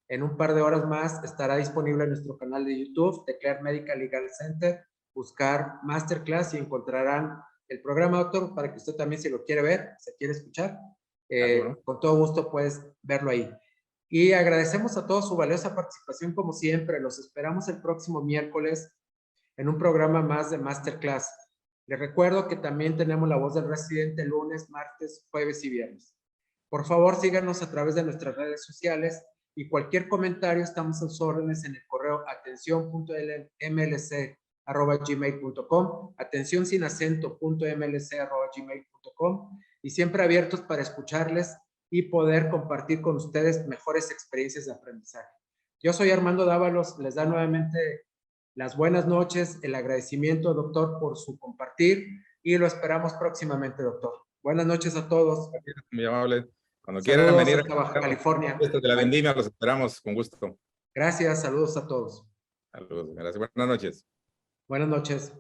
en un par de horas más. Estará disponible en nuestro canal de YouTube, Teclear Medical Legal Center, buscar Masterclass y encontrarán el programa, doctor, para que usted también, si lo quiere ver, se quiere escuchar, con todo gusto puedes verlo ahí. Y agradecemos a todos su valiosa participación como siempre. Los esperamos el próximo miércoles en un programa más de Masterclass. Les recuerdo que también tenemos La Voz del Residente lunes, martes, jueves y viernes. Por favor, síganos a través de nuestras redes sociales y cualquier comentario estamos a sus órdenes en el correo atención.mlc@gmail.com, atención sin acento.mlc@gmail.com, y siempre abiertos para escucharles y poder compartir con ustedes mejores experiencias de aprendizaje. Yo soy Armando Dávalos, les da nuevamente las buenas noches, el agradecimiento, doctor, por su compartir y lo esperamos próximamente, doctor. Buenas noches a todos. Muy amable. Cuando Saludos quieran venir hasta Baja California. De la vendimia, los esperamos con gusto. Gracias, saludos a todos. Saludos, gracias. Buenas noches. Buenas noches.